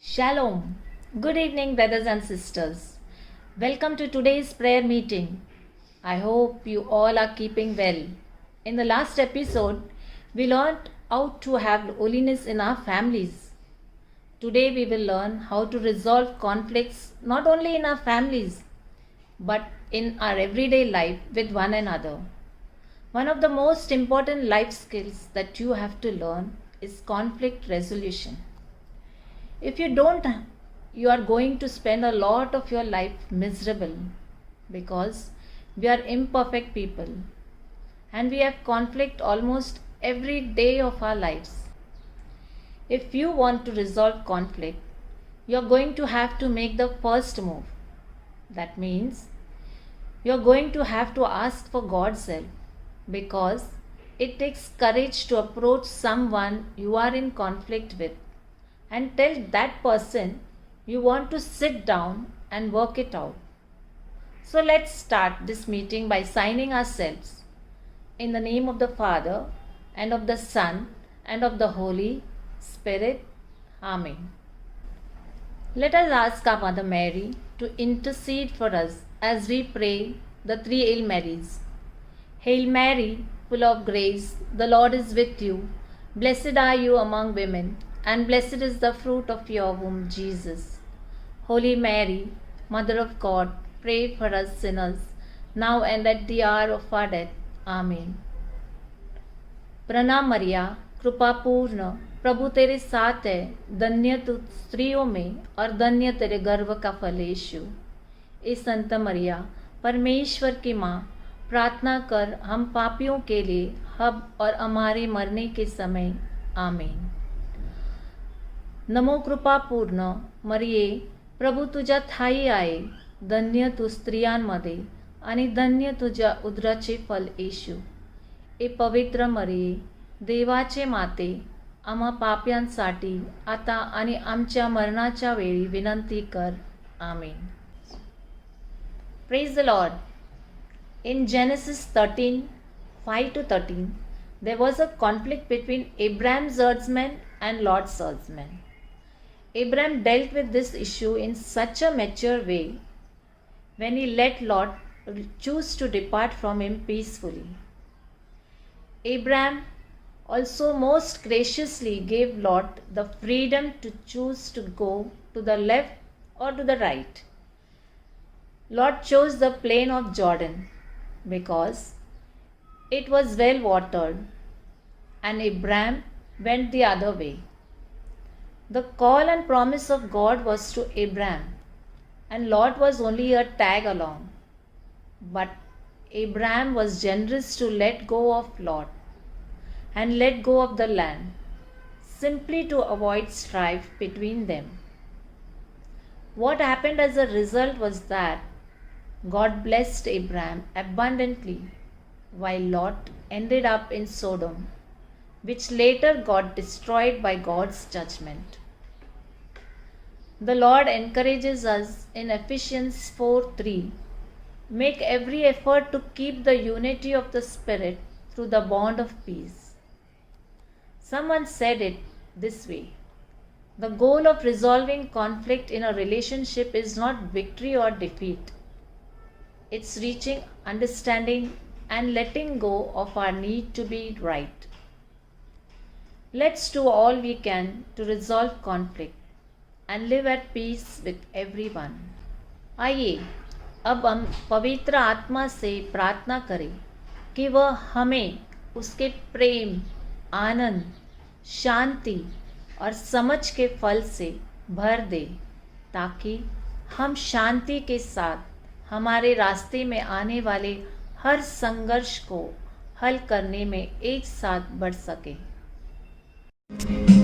Shalom. Good evening, brothers and sisters. Welcome to today's prayer meeting. I hope you all are keeping well. In the last episode, we learned how to have holiness in our families. Today, we will learn how to resolve conflicts not only in our families but in our everyday life with one another. One of the most important life skills that you have to learn is conflict resolution. If you don't, you are going to spend a lot of your life miserable because we are imperfect people and we have conflict almost every day of our lives. If you want to resolve conflict, you are going to have to make the first move. That means you are going to have to ask for God's help because it takes courage to approach someone you are in conflict with and tell that person you want to sit down and work it out. So let's start this meeting by signing ourselves in the name of the Father and of the Son and of the Holy Spirit. Amen. Let us ask our Mother Mary to intercede for us as we pray the three Hail Marys. Hail Mary, full of grace, the Lord is with you. Blessed are you among women, and blessed is the fruit of your womb, Jesus. Holy Mary, Mother of God, pray for us sinners, now and at the hour of our death. Amen. प्रणाम मरिया, कृपा पूर्ण, प्रभु तेरे साथ है, धन्य तू स्त्रियों में और धन्य तेरे गर्भ का फल यीशु। ए संत मरिया, परमेश्वर की माँ, प्रार्थना कर हम पापियों के लिए अब और हमारे मरने के समय। आमीन। नमो कृपा पूर्ण मरिये, प्रभू तुझ्या ठाई आहे, धन्य तू स्त्रियांमध्ये आणि धन्य तुझ्या उदराचे फल येशू। ए पवित्र मरिये, देवाचे माते, आम्हा पाप्यांसाठी आता आणि आमच्या मरणाच्या वेळी विनंती कर। आमीन। Praise the Lord. In Genesis 13, 5-13, there was a conflict between Abraham's herdsmen and Lot's herdsmen. Abraham dealt with this issue in such a mature way when he let Lot choose to depart from him peacefully. Abraham also most graciously gave Lot the freedom to choose to go to the left or to the right. Lot chose the plain of Jordan because it was well watered, and Abraham went the other way. The call and promise of God was to Abraham, and Lot was only a tag along. But Abraham was generous to let go of Lot and let go of the land, simply to avoid strife between them. What happened as a result was that God blessed Abraham abundantly, while Lot ended up in Sodom, which later got destroyed by God's judgment. The Lord encourages us in Ephesians 4:3, make every effort to keep the unity of the Spirit through the bond of peace. Someone said it this way: the goal of resolving conflict in a relationship is not victory or defeat. It's reaching understanding and letting go of our need to be right. Let's do all we can to resolve conflict and live at peace with everyone. आइए अब हम पवित्र आत्मा से प्रार्थना करें कि वह हमें उसके प्रेम, आनंद, शांति और समझ के फल से भर दे, ताकि हम शांति के साथ हमारे रास्ते में आने वाले हर संघर्ष को हल करने में एक साथ बढ़ सके। Bye.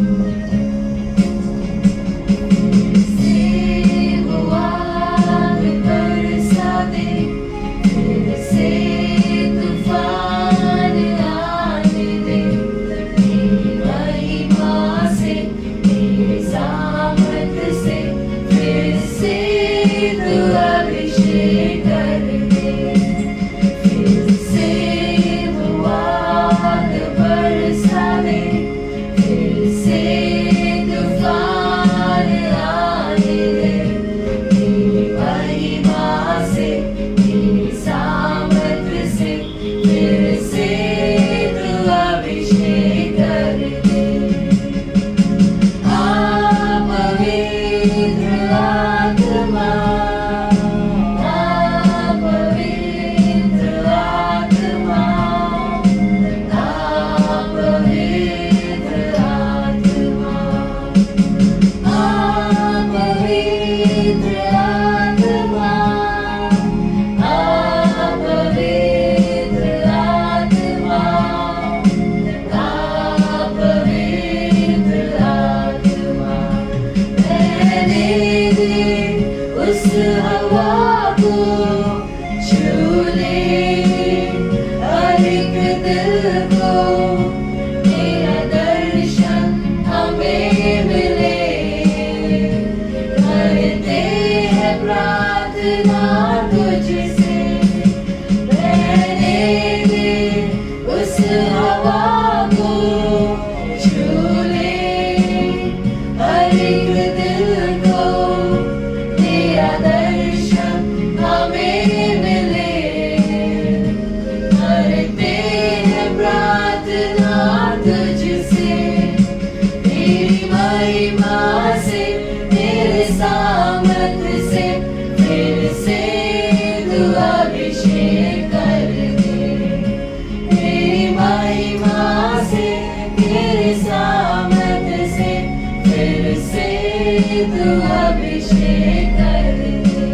तू अभिषेक कर दे।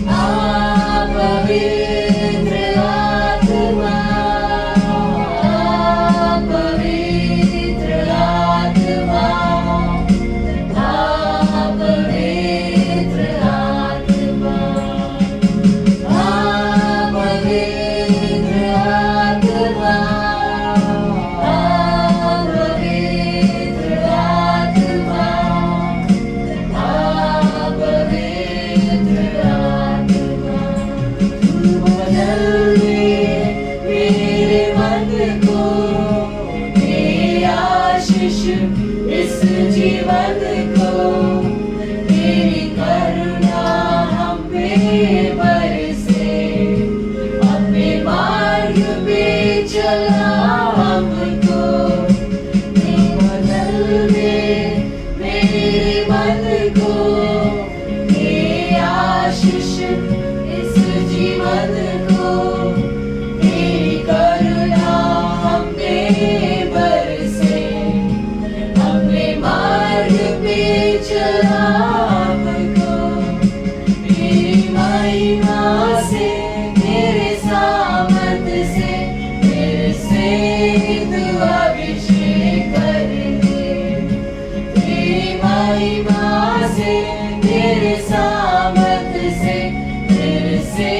आ पवित्र आत्मा, पवित्र आत्मा, पवित्र आत्मा, पवित्र आत्मा, पवित्र आत्मा, पवित्र आत्मा, तू बदल दे मेरे मन को, दे आशीष इस जीवन को, तेरी करुणा हम पे बरसे, अपने मार्ग पे चला हमको, तू बदल दे मेरे मन को, दे आशीष इस जीवन को, तेरी करुणा हम पे बरसे, अपने मार्ग पे चला हमको, तेरी महिमा से, तेरे सामर्थ से, फिर से तू अभिषेक कर दे। तेरी महिमा से, तेरे सामर्थ से, फिर से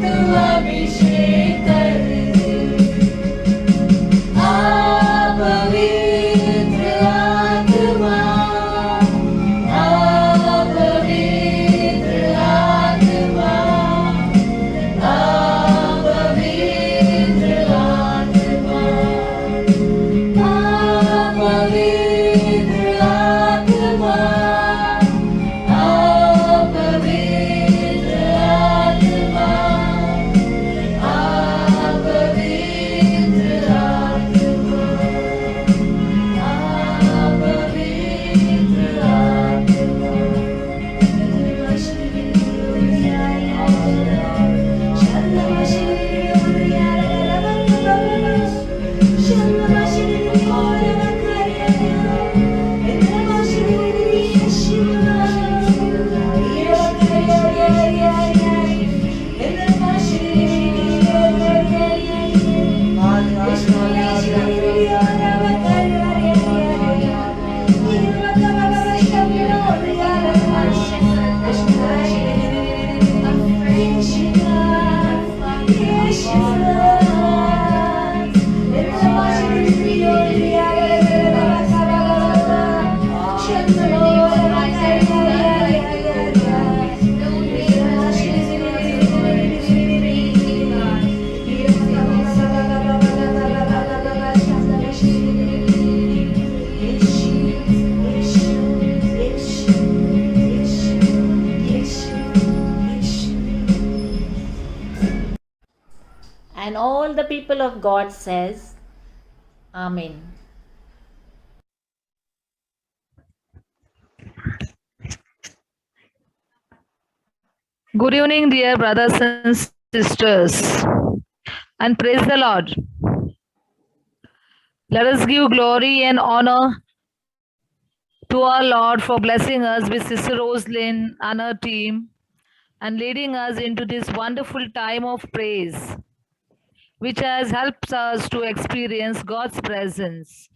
तू अभिषेक कर दे। आ पवित्र आत्मा, पवित्र आत्मा, पवित्र आत्मा, पवित्र आत्मा, पवित्र आत्मा, पवित्र And all the people of God says, Amen. Good evening, dear brothers and sisters, and praise the Lord. Let us give glory and honor to our Lord for blessing us with Sister Rosalind and her team and leading us into this wonderful time of praise, which has helped us to experience God's presence.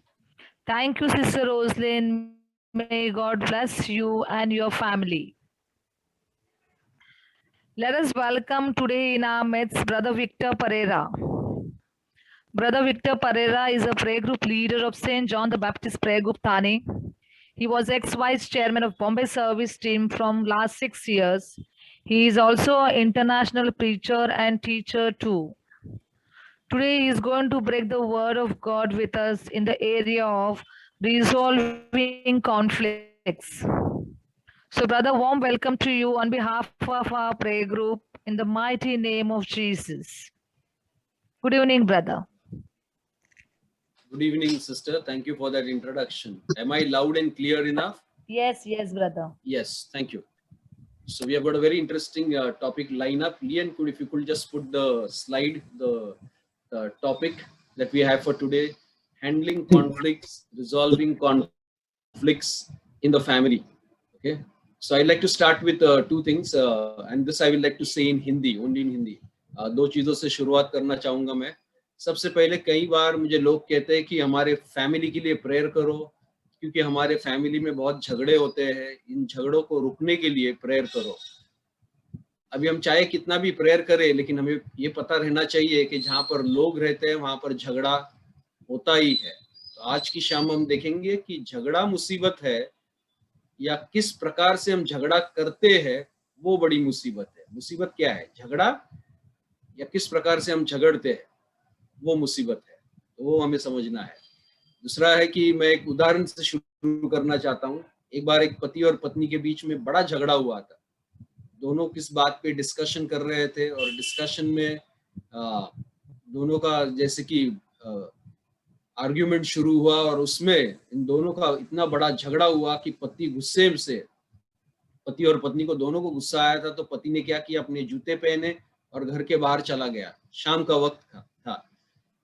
Thank you, Sister Rosalind. May God bless you and your family. Let us welcome today in our midst Brother Victor Pereira. Brother Victor Pereira is a prayer group leader of St. John the Baptist Prayer Group, Thane. He was ex-vice chairman of Bombay service team from last 6 years. He is also an international preacher and teacher too. Today he is going to break the word of God with us in the area of resolving conflicts. So brother, warm welcome to you on behalf of our prayer group in the mighty name of Jesus. Good evening, brother. Good evening, sister. Thank you for that introduction. Am I loud and clear enough? Yes, brother. Yes, thank you. So we have got a very interesting topic lineup. Lian, if you could just put the slide, the topic that we have for today: handling conflicts, resolving conflicts in the family. Okay, so I'd like to start with two things, and this I will like to say in Hindi, only in Hindi. दो चीजों से शुरुआत करना चाहूंगा मैं. सबसे पहले कई बार मुझे लोग कहते हैं कि हमारे फैमिली के लिए प्रेयर करो, क्योंकि हमारे फैमिली में बहुत झगड़े होते हैं, इन झगड़ों को रुकने के लिए प्रेयर करो. अभी हम चाहे कितना भी प्रेयर करें, लेकिन हमें ये पता रहना चाहिए कि जहाँ पर लोग रहते हैं वहां पर झगड़ा होता ही है. तो आज की शाम हम देखेंगे कि झगड़ा मुसीबत है या किस प्रकार से हम झगड़ा करते हैं वो बड़ी मुसीबत है. मुसीबत क्या है, झगड़ा या किस प्रकार से हम झगड़ते हैं वो मुसीबत है. तो वो हमें समझना है. दूसरा है कि मैं एक उदाहरण से शुरू करना चाहता हूँ. एक बार एक पति और पत्नी के बीच में बड़ा झगड़ा हुआ था. दोनों किस बात पे डिस्कशन कर रहे थे और डिस्कशन में दोनों का जैसे कि आर्ग्यूमेंट शुरू हुआ और उसमें इन दोनों का इतना बड़ा झगड़ा हुआ कि पति गुस्से से, पति और पत्नी को दोनों को गुस्सा आया था. तो पति ने क्या किया, अपने जूते पहने और घर के बाहर चला गया. शाम का वक्त था.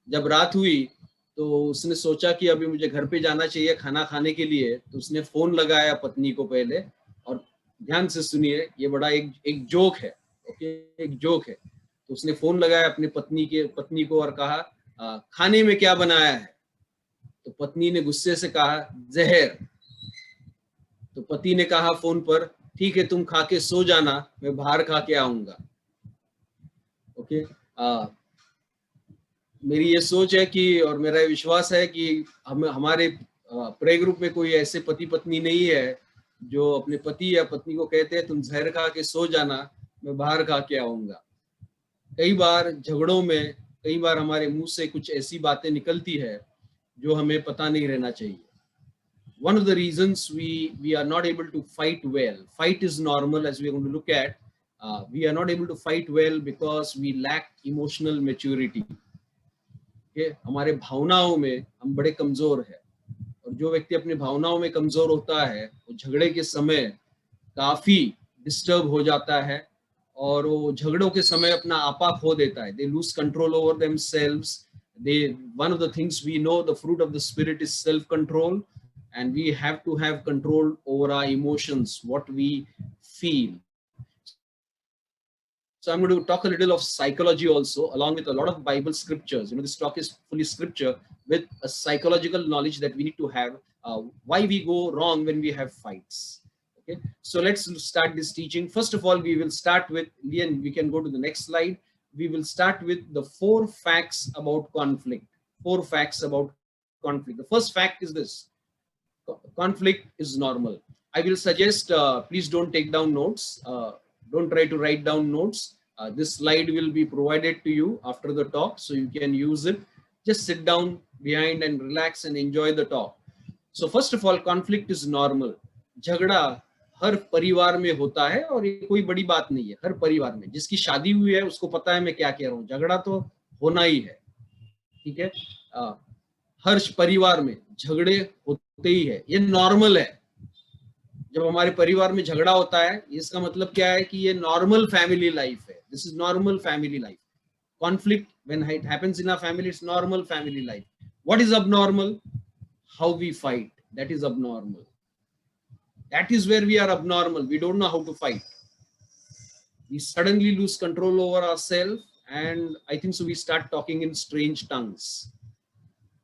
जब रात हुई तो उसने सोचा कि अभी मुझे घर पे जाना चाहिए खाना खाने के लिए. तो उसने फोन लगाया पत्नी को पहले, और ध्यान से सुनिए, ये बड़ा एक जोक है. ओके, एक जोक है. तो उसने फोन लगाया अपने पत्नी को और कहा, खाने में क्या बनाया है? तो पत्नी ने गुस्से से कहा, जहर. तो पति ने कहा फोन पर, ठीक है तुम खा के सो जाना, मैं बाहर खा के आऊंगा. ओके, मेरी ये सोच है कि, और मेरा ये विश्वास है कि हमारे प्रे ग्रुप में कोई ऐसे पति पत्नी नहीं है जो अपने पति या पत्नी को कहते हैं तुम जहर खा के सो जाना, मैं बाहर खा के आऊंगा. कई बार झगड़ों में, कई बार हमारे मुंह से कुछ ऐसी बातें निकलती है जो हमें पता नहीं रहना चाहिए. One of the reasons we are not able to fight well. Fight is normal, as we are going to look at. We are not able to fight well because we lack emotional maturity. Okay? हमारे भावनाओं में हम बड़े कमजोर हैं, और जो व्यक्ति अपनी भावनाओं में कमजोर होता है वो झगड़े के समय काफी डिस्टर्ब हो जाता है, और वो झगड़ों के समय अपना आपा खो देता है. They lose control over themselves. One of the things we know, the fruit of the spirit is self-control, and we have to have control over our emotions, what we feel. So I'm going to talk a little of psychology also, along with a lot of Bible scriptures. This talk is fully scripture with a psychological knowledge that we need to have, why we go wrong when we have fights. Okay, so let's start this teaching. First of all, we will start with, Lian, we can go to the next slide. We will start with the 4 facts about conflict. 4 facts about conflict. The first fact is this: conflict is normal. I will suggest, please don't take down notes. Don't try to write down notes. This slide will be provided to you after the talk, so you can use it. Just sit down behind and relax and enjoy the talk. So first of all, conflict is normal. झगड़ा हर परिवार में होता है, और ये कोई बड़ी बात नहीं है. हर परिवार में, जिसकी शादी हुई है उसको पता है मैं क्या कह रहा हूँ. झगड़ा तो होना ही है. ठीक है, हर परिवार में झगड़े होते ही है. ये नॉर्मल है. जब हमारे परिवार में झगड़ा होता है, इसका मतलब क्या है कि ये नॉर्मल फैमिली लाइफ है. This is normal family life. Conflict, when it happens in our family, it's normal family life. What is abnormal? How we fight. That is abnormal. That is where we are abnormal. We don't know how to fight. We suddenly lose control over ourselves, and I think so we start talking in strange tongues.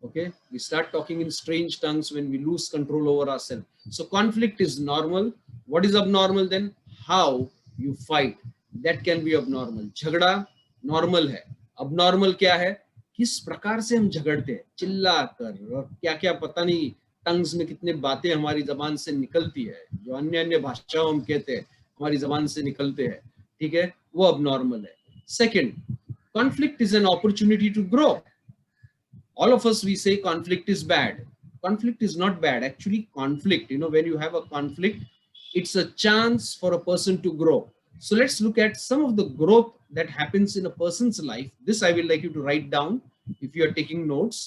Okay, we start talking in strange tongues when we lose control over ourselves. So conflict is normal. What is abnormal then? How you fight. That can be abnormal. झगड़ा normal है. Abnormal क्या है? किस प्रकार से हम झगड़ते हैं, चिल्ला कर, और क्या क्या पता नहीं टंग्स में कितने बातें हमारी जबान से निकलती है, जो अन्य अन्य भाषाओं हम कहते हैं हमारी जबान से निकलते हैं. ठीक है, वो अबनॉर्मल है. Second, conflict is an opportunity to grow. All of us, we say conflict is bad. Conflict is not bad. Actually, conflict, when you have a conflict, it's a chance for a person to grow. So let's look at some of the growth that happens in a person's life. This I will like you to write down if you are taking notes,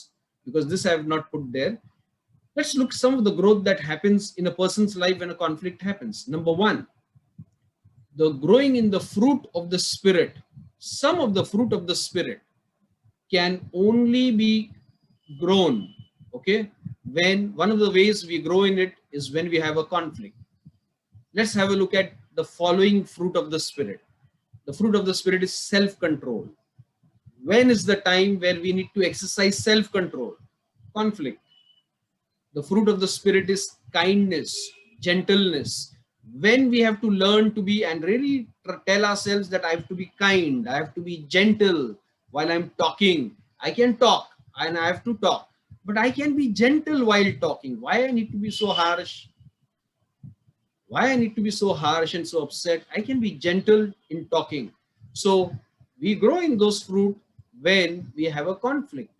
because this I have not put there. Let's look some of the growth that happens in a person's life when a conflict happens. Number 1, the growing in the fruit of the Spirit. Some of the fruit of the Spirit can only be grown, okay, when one of the ways we grow in it is when we have a conflict. Let's have a look at the following fruit of the Spirit. The fruit of the Spirit is self-control. When is the time where we need to exercise self-control? Conflict. The fruit of the Spirit is kindness, gentleness. When we have to learn to be and really tell ourselves that I have to be kind, I have to be gentle while I'm talking. I can talk and I have to talk, but I can be gentle while talking. Why I need to be so harsh? Why I need to be so harsh and so upset? I can be gentle in talking. So we grow in those fruit when we have a conflict.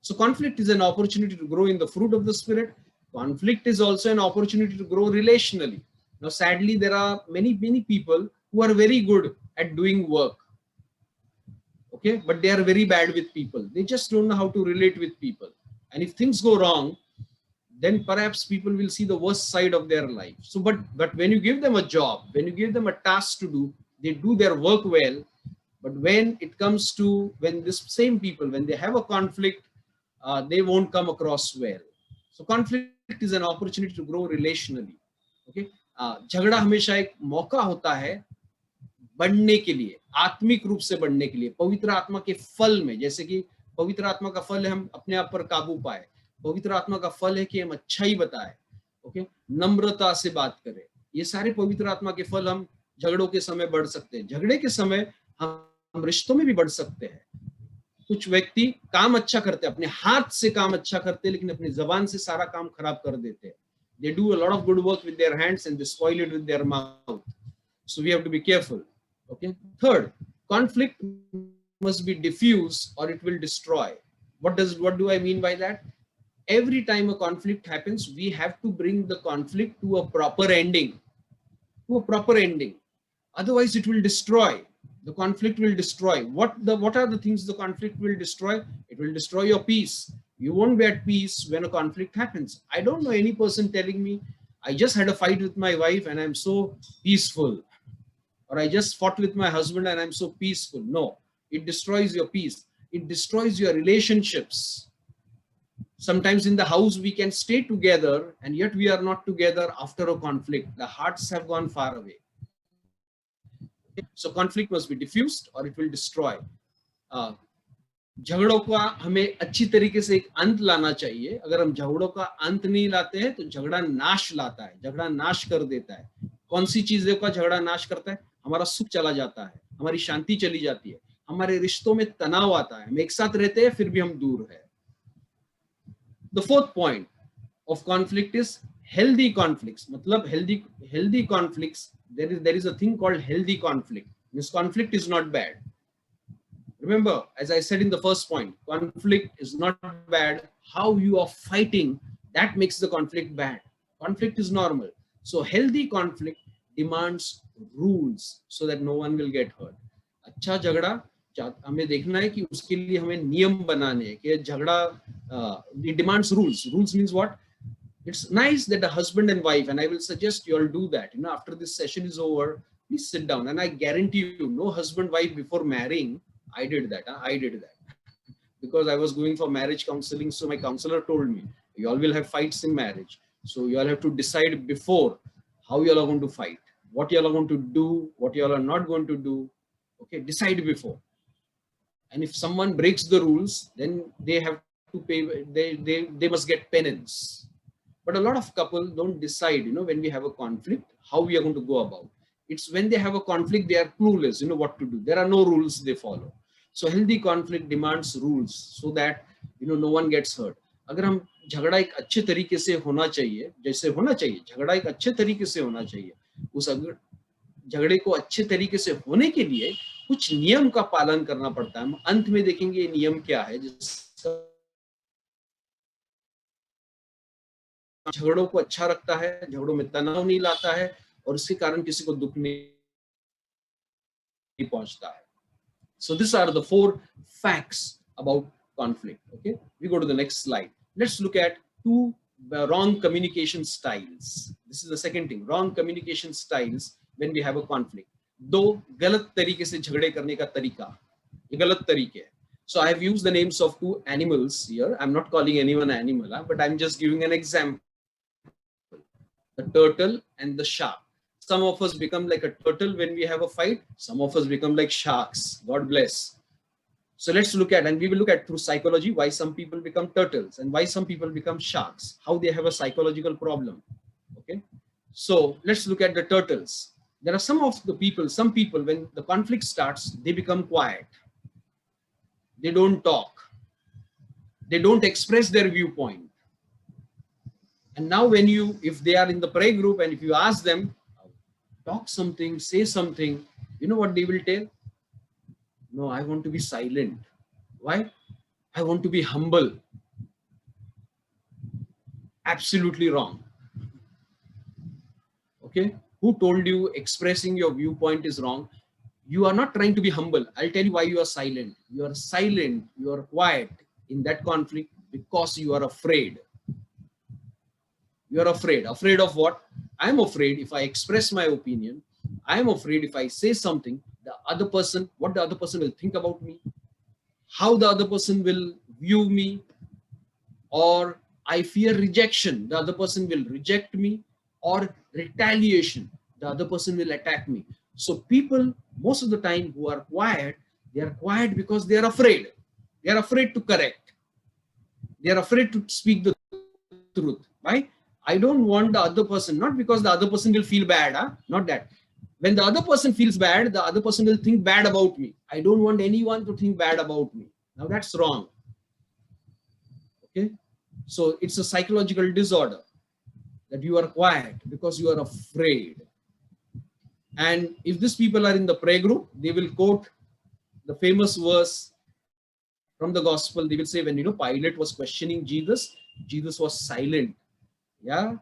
So conflict is an opportunity to grow in the fruit of the Spirit. Conflict is also an opportunity to grow relationally. Now, sadly, there are many people who are very good at doing work. Okay, but they are very bad with people. They just don't know how to relate with people. And if things go wrong, then perhaps people will see the worst side of their life. So, but when you give them a job, when you give them a task to do, they do their work well. But when it comes to when this same people, when they have a conflict, they won't come across well. So conflict is an opportunity to grow relationally. Okay, झगड़ा हमेशा एक मौका होता है बढ़ने के लिए, आत्मिक रूप से बढ़ने के लिए, पवित्र आत्मा के फल में। जैसे कि पवित्र आत्मा का फल है हम अपने आप पर काबू पाए, पवित्र आत्मा का फल है कि हम अच्छाई बताए, ओके, नम्रता से बात करें। ये सारे पवित्र आत्मा के फल हम झगड़ों के समय बढ़ सकते हैं। झगड़े के समय हम रिश्तों में भी बढ़ सकते हैं। कुछ व्यक्ति काम अच्छा करते हैं, अपने हाथ से काम अच्छा करते हैं, लेकिन अपनी जबान से सारा काम खराब कर देते हैं। They do a lot of good work with their hands and they spoil it with their mouth. So we have to be careful. Okay. Third, conflict must be diffuse or it will destroy. What do I mean by that? Every time a conflict happens, we have to bring the conflict to a proper ending. Otherwise, it will destroy. The conflict will destroy. What are the things the conflict will destroy? It will destroy your peace. You won't be at peace when a conflict happens. I don't know any person telling me, I just had a fight with my wife and I'm so peaceful. Or I just fought with my husband and I'm so peaceful. No, it destroys your peace. It destroys your relationships. Sometimes in the house we can stay together and yet we are not together after a conflict. The hearts have gone far away. So conflict must be diffused or it will destroy. झगड़ों का हमें अच्छी तरीके से एक अंत लाना चाहिए। अगर हम झगड़ों का अंत नहीं लाते हैं तो झगड़ा नाश लाता है, झगड़ा नाश कर देता है। कौन सी चीजें का झगड़ा नाश करता है? हमारा सुख चला जाता है, हमारी शांति चली जाती है, हमारे रिश्तों में तनाव आता है, हम एक साथ रहते हैं फिर भी हम दूर है। The fourth point of conflict is healthy conflicts. मतलब healthy conflicts, there is a thing called healthy conflict. This conflict is not bad. Remember, as I said in the first point, conflict is not bad. How you are fighting, that makes the conflict bad. Conflict is normal. So healthy conflict demands rules so that no one will get hurt. अच्छा झगड़ा हमें देखना है कि उसके लिए हमें नियम बनाने हैं कि झगड़ा it demands rules. Rules means what? It's nice that a husband and wife, and I will suggest you all do that. You know, after this session is over, please sit down. And I guarantee you, no husband wife before marrying. I did that. I did that because I was going for marriage counseling. So my counselor told me, you all will have fights in marriage. So you all have to decide before how you all are going to fight, what you all are going to do, what you all are not going to do. Okay, decide before. And if someone breaks the rules, then they have to pay. They must get penance. But a lot of couples don't decide. You know, when we have a conflict, how we are going to go about. It's when they have a conflict, they are clueless. You know what to do. There are no rules they follow. So healthy conflict demands rules so that no one gets hurt. अगर हम झगड़ा एक अच्छे तरीके से होना चाहिए, जैसे होना चाहिए, झगड़ा एक अच्छे तरीके से होना चाहिए। उस झगड़े को अच्छे तरीके से होने के लिए कुछ नियम का पालन करना पड़ता है। हम अंत में देखेंगे ये नियम क्या है जिसका झगड़ों को अच्छा रखता है, झगड़ों में तनाव नहीं लाता है और इसके कारण किसी को दुख नहीं पहुंचता है। So these are the 4 facts about conflict. Okay, we go to the next slide. Let's look at 2 wrong communication styles. This is the second thing, wrong communication styles when we have a conflict. 2 गलत तरीके से झगड़े करने का तरीका, ये गलत तरीके है। So I have used the names of two animals here. I'm not calling anyone animal, but I'm just giving an example. The turtle and the shark. Some of us become like a turtle when we have a fight. Some of us become like sharks. God bless. So let's look at, and we will look at through psychology, why some people become turtles and why some people become sharks, how they have a psychological problem. Okay. So let's look at the turtles. There are some people, when the conflict starts, they become quiet. They don't talk. They don't express their viewpoint. And now if they are in the prayer group and if you ask them, talk something, say something, you know what they will tell? No, I want to be silent. Why? I want to be humble. Absolutely wrong. Okay? Who told you expressing your viewpoint is wrong? You are not trying to be humble. I'll tell you why you are silent. You are silent, you are quiet in that conflict because you are afraid. You are afraid. Afraid of what? I'm afraid if I express my opinion, I'm afraid if I say something, what the other person will think about me, how the other person will view me, or I fear rejection. The other person will reject me, or retaliation. The other person will attack me. So people, most of the time who are quiet, they are quiet because they are afraid. They are afraid to correct. They are afraid to speak the truth. Right? I don't want the other person, not because the other person will feel bad, not that. When the other person feels bad, the other person will think bad about me. I don't want anyone to think bad about me. Now that's wrong. Okay? So it's a psychological disorder that you are quiet because you are afraid. And if these people are in the prayer group, they will quote the famous verse from the gospel. They will say, when Pilate was questioning Jesus, Jesus was silent. Yeah,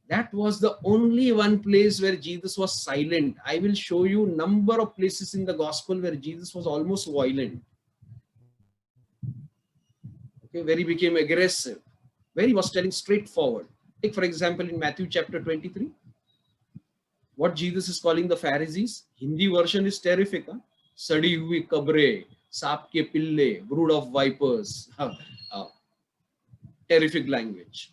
that was the only one place where Jesus was silent. I will show you number of places in the gospel where Jesus was almost violent. Okay, where he became aggressive, where he was telling straightforward. Take for example in Matthew chapter 23, what Jesus is calling the Pharisees. Hindi version is terrific. Sadi hui kabre, saap ke pille, brood of vipers. Terrific language.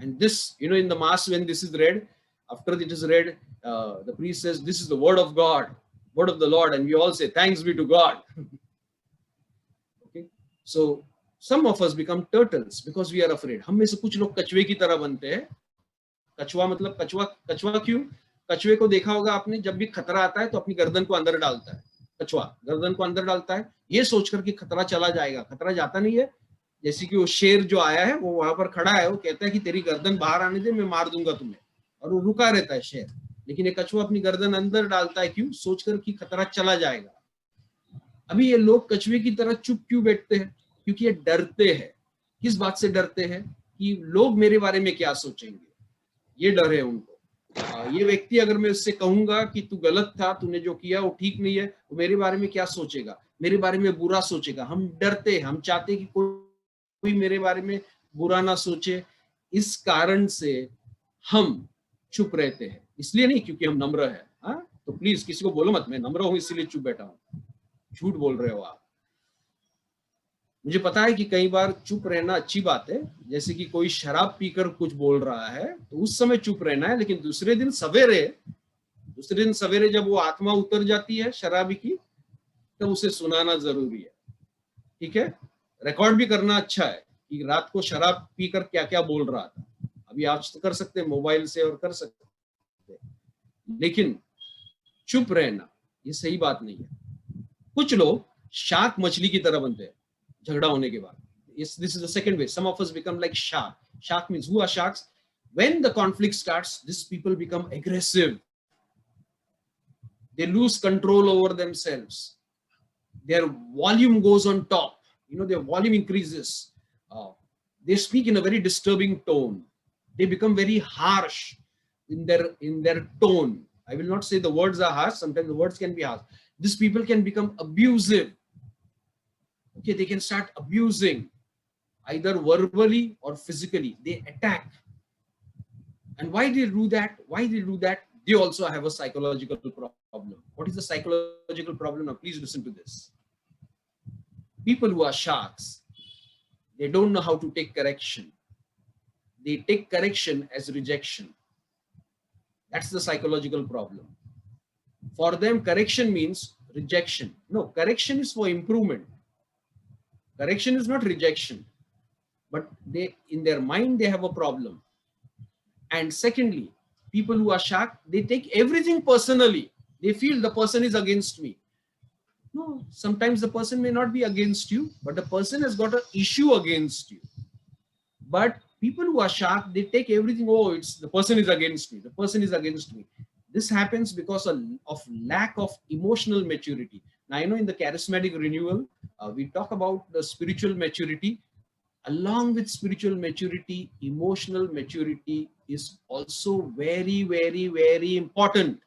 And this, in the mass, when this is read, after it is read, the priest says, this is the word of God, word of the Lord. And we all say, thanks be to God. Okay. So some of us become turtles because we are afraid. हम में से कुछ लोग कछुए की तरह बनते हैं. कछुआ मतलब कछुआ क्यों? कछुए को देखा होगा आपने, जब भी खतरा आता है तो अपनी गर्दन को अंदर डालता है. कछुआ गर्दन को अंदर डालता है ये सोचकर कि खतरा चला जाएगा. खतरा जाता नहीं है. जैसे कि वो शेर जो आया है वो वहां पर खड़ा है, वो कहता है कि तेरी गर्दन बाहर आने दे, मैं मार दूंगा तुम्हें, और वो रुका रहता है शेर. लेकिन ये कछुआ अपनी गर्दन अंदर डालता है, क्यों? सोचकर कि खतरा चला जाएगा. अभी ये लोग कछुए की तरह चुप क्यों बैठते हैं? क्योंकि ये डरते हैं. किस बात से डरते हैं? कि लोग मेरे बारे में क्या सोचेंगे, ये डर है उनको. ये व्यक्ति अगर मैं उससे कहूंगा कि तू गलत था, तूने जो किया वो ठीक नहीं है, वो मेरे बारे में क्या सोचेगा, मेरे बारे में बुरा सोचेगा. हम डरते हैं, हम चाहते हैं कि कोई मेरे बारे में बुरा ना सोचे. इस कारण से हम चुप रहते हैं. इसलिए नहीं क्योंकि हम नम्र है. तो प्लीज किसी को बोलो मत मैं नम्र हूं इसलिए चुप बैठा हूं. झूठ बोल रहे हो आप. मुझे पता है कि कई बार चुप रहना अच्छी बात है. जैसे कि कोई शराब पीकर कुछ बोल रहा है तो उस समय चुप रहना है, लेकिन दूसरे दिन सवेरे जब वो आत्मा उतर जाती है शराबी की, तब उसे सुनाना जरूरी है. ठीक है, रिकॉर्ड भी करना अच्छा है कि रात को शराब पीकर क्या क्या बोल रहा था. अभी आज तो कर सकते हैं मोबाइल से और कर सकते हैं, लेकिन चुप रहना ये सही बात नहीं है. कुछ लोग शार्क मछली की तरह बनते हैं झगड़ा होने के बाद. This is the second way. Some of us become like shark. Shark means, who are sharks? When the conflict starts, these people become aggressive. They lose control over themselves. Their volume goes on top. Their volume increases. They speak in a very disturbing tone. They become very harsh in their tone. I will not say the words are harsh. Sometimes the words can be harsh. These people can become abusive. Okay, they can start abusing, either verbally or physically. They attack. And why they do that? They also have a psychological problem. What is the psychological problem? Now, please listen to this. people who are sharks, they don't know how to take correction. They take correction as rejection. That's the psychological problem. For them, correction means rejection. No, correction is for improvement. Correction is not rejection. But they, in their mind, they have a problem. And secondly, people who are shark, they take everything personally. They feel the person is against me. No, sometimes the person may not be against you, but the person has got an issue against you. But people who are shark, they take everything, oh, it's the person is against me. The person is against me. This happens because of lack of emotional maturity. Now, I know in the charismatic renewal, we talk about the spiritual maturity. Along with spiritual maturity, emotional maturity is also very, very, very important.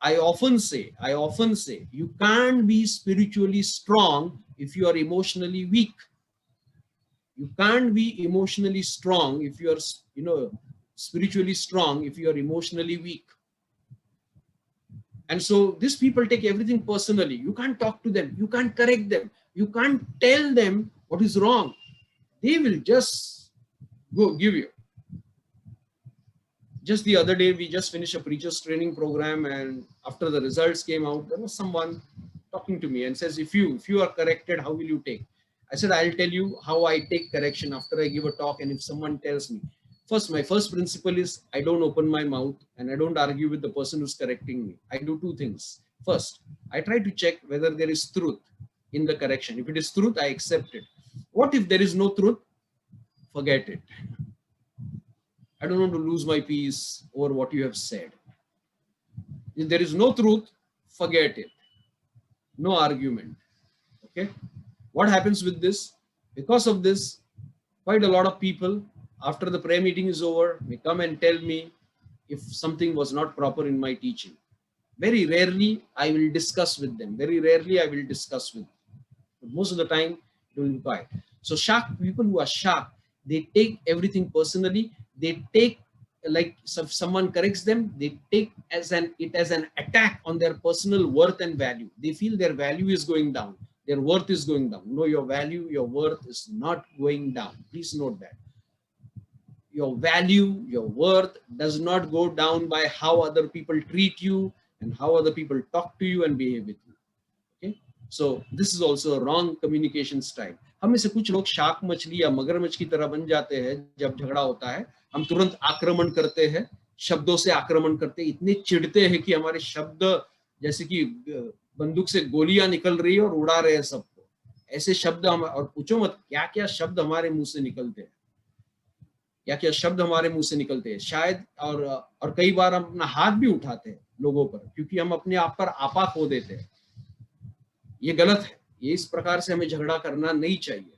I often say, you can't be spiritually strong if you are emotionally weak. You can't be emotionally strong if you are, spiritually strong if you are emotionally weak. And so these people take everything personally. You can't talk to them. You can't correct them. You can't tell them what is wrong. They will just go give you. Just the other day, we just finished a preacher's training program, and after the results came out, there was someone talking to me and says, if you are corrected, how will you take? I said, I'll tell you how I take correction after I give a talk. And if someone tells me, my first principle is I don't open my mouth and I don't argue with the person who's correcting me. I do two things. First, I try to check whether there is truth in the correction. If it is truth, I accept it. What if there is no truth? Forget it. I don't want to lose my peace over what you have said. If there is no truth, forget it. No argument. Okay. What happens with this? Because of this, quite a lot of people, after the prayer meeting is over, may come and tell me if something was not proper in my teaching. Very rarely I will discuss with them. Very rarely I will discuss with them. But most of the time, it will be quiet. So people who are sharp, they take everything personally. They take, like if someone corrects them, they take it as an attack on their personal worth and value. They feel their value is going down. Their worth is going down. No, your value, your worth is not going down. Please note that. Your value, your worth does not go down by how other people treat you and how other people talk to you and behave with you. Okay? So this is also a wrong communication style. हम में से कुछ लोग shark मछली या मगरमच्छ की तरह बन जाते हैं जब झगड़ा होता है. हम तुरंत आक्रमण करते हैं, शब्दों से आक्रमण करते हैं, इतने चिढ़ते हैं कि हमारे शब्द जैसे कि बंदूक से गोलियां निकल रही है और उड़ा रहे हैं सबको. ऐसे शब्द हम, और पूछो मत क्या क्या शब्द हमारे मुंह से निकलते हैं, क्या क्या शब्द हमारे मुंह से निकलते हैं. शायद और कई बार हम अपना हाथ भी उठाते हैं लोगों पर, क्योंकि हम अपने आप पर आपा खो देते हैं. ये गलत है. ये इस प्रकार से हमें झगड़ा करना नहीं चाहिए.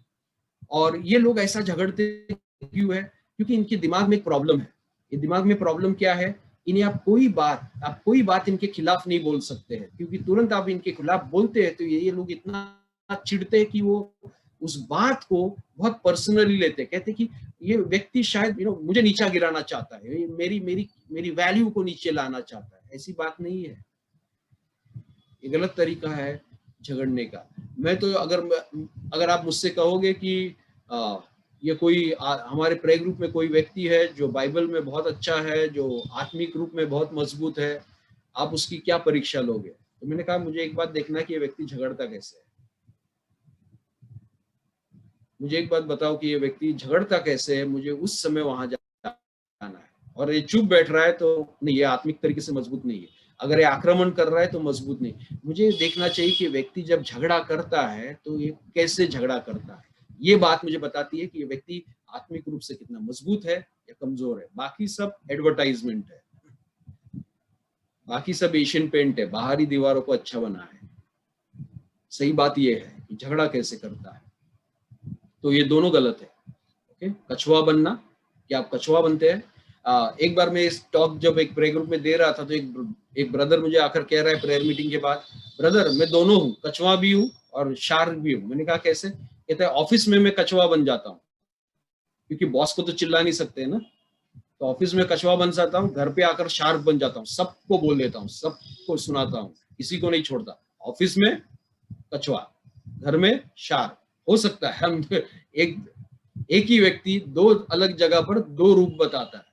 और ये लोग ऐसा झगड़ते क्यों है? क्योंकि इनके दिमाग में एक प्रॉब्लम है. ये दिमाग में प्रॉब्लम क्या है? इन्हें आप कोई बात इनके खिलाफ नहीं बोल सकते हैं, क्योंकि तुरंत आप इनके खिलाफ बोलते हैं तो ये लोग इतना चिढ़ते हैं कि वो उस बात को बहुत पर्सनली लेते हैं. कहते कि ये व्यक्ति शायद मुझे नीचा गिराना चाहता है, मेरी वैल्यू को नीचे लाना चाहता है. ऐसी बात नहीं है. ये गलत तरीका है झगड़ने का. मैं तो अगर आप मुझसे कहोगे कि ये कोई हमारे प्रे ग्रुप में कोई व्यक्ति है जो बाइबल में बहुत अच्छा है, जो आत्मिक रूप में बहुत मजबूत है, आप उसकी क्या परीक्षा लोगे? तो मैंने कहा मुझे एक बात देखना कि ये व्यक्ति झगड़ता कैसे है. मुझे एक बात बताओ कि ये व्यक्ति झगड़ता कैसे है, मुझे उस समय वहां जाना है. और ये चुप बैठ रहा है तो नहीं, ये आत्मिक तरीके से मजबूत नहीं है. अगर ये आक्रमण कर रहा है तो मजबूत नहीं. मुझे देखना चाहिए कि व्यक्ति जब झगड़ा करता है तो ये कैसे झगड़ा करता है. ये बात मुझे बताती है कि ये व्यक्ति आत्मिक रूप से कितना मजबूत है या कमजोर है. बाकी सब एडवर्टाइजमेंट है, बाकी सब एशियन पेंट है, बाहरी दीवारों को अच्छा बना है. सही बात ये है कि झगड़ा कैसे करता है. तो ये दोनों गलत है. ओके, कछुआ बनना, क्या आप कछुआ बनते हैं? एक बार मैं इस टॉक जब एक प्रेयर ग्रुप में दे रहा था तो एक ब्रदर मुझे आकर कह रहा है प्रेयर मीटिंग के बाद, ब्रदर मैं दोनों हूँ, कछुआ भी हूँ और शार्क भी हूँ. मैंने कहा कैसे? कहता है ऑफिस में मैं कछुआ बन जाता हूँ, क्योंकि बॉस को तो चिल्ला नहीं सकते ना, तो ऑफिस में कछुआ बन जाता हूँ, घर पे आकर शार्क बन जाता हूँ, सबको बोल देता हूँ, सबको सुनाता हूँ, किसी को नहीं छोड़ता. ऑफिस में कछुआ, घर में शार्प हो सकता है, हम एक ही व्यक्ति दो अलग जगह पर दो रूप बताता है.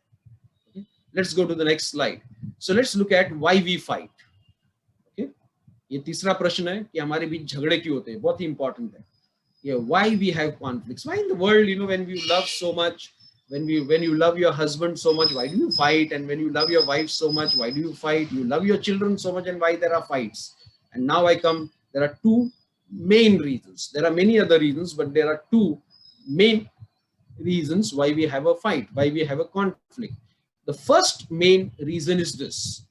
Let's go to the next slide. So let's look at why we fight. Okay? ये तीसरा प्रश्न है कि हमारे बीच झगड़े क्यों होते हैं, बहुत ही इंपॉर्टेंट है. Why we have conflicts? Why in the world, when you love so much, when you love your husband so much, why do you fight? And when you love your wife so much, why do you fight? You love your children so much, and why there are fights? And now there are two main reasons. There are many other reasons, but there are two main reasons why we have a fight, why we have a conflict. The first main reason is this: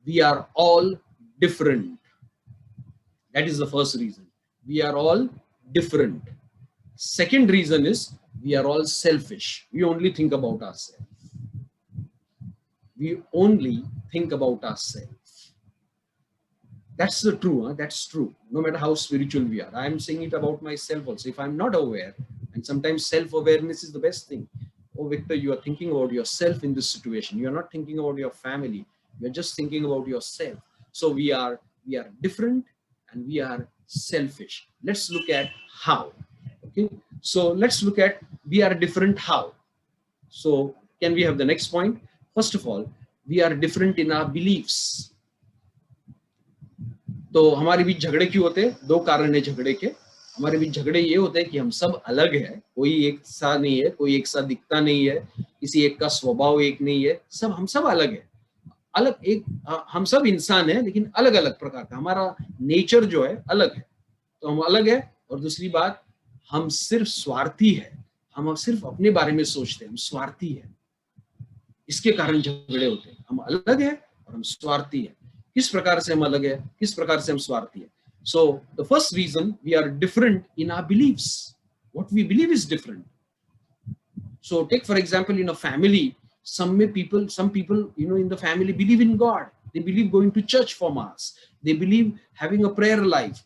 we are all different. That is the first reason. We are all different. Second reason is we are all selfish. We only think about ourselves. We only think about ourselves. That's the true. That's true. No matter how spiritual we are. I am saying it about myself also. If I'm not aware, and sometimes self-awareness is the best thing. Oh, Victor, you are thinking about yourself in this situation. You are not thinking about your family. You are just thinking about yourself. So we are different and we are selfish. Let's look at how. Okay, so let's look at we are different how. So can we have the next point? First of all, we are different in our beliefs. तो हमारे बीच झगड़े क्यों होते हैं? दो कारण है झगड़े के. हमारे बीच झगड़े ये होते हैं कि हम सब अलग है, कोई एक सा नहीं है, कोई एक सा दिखता नहीं है, किसी एक का स्वभाव एक नहीं है, हम सब अलग है. अलग एक हम सब इंसान है लेकिन अलग अलग प्रकार का. हमारा नेचर जो है अलग है, तो हम अलग है. और दूसरी बात, हम सिर्फ स्वार्थी है, हम सिर्फ अपने बारे में सोचते हैं, हम स्वार्थी है. इसके कारण झगड़े होते हैं. हम अलग है और हम स्वार्थी है. किस प्रकार से हम अलग है, किस प्रकार से हम स्वार्थी है? So the first reason, we are different in our beliefs. What we believe is different. So take for example, in a family, some people, in the family believe in God. They believe going to church for mass. They believe having a prayer life,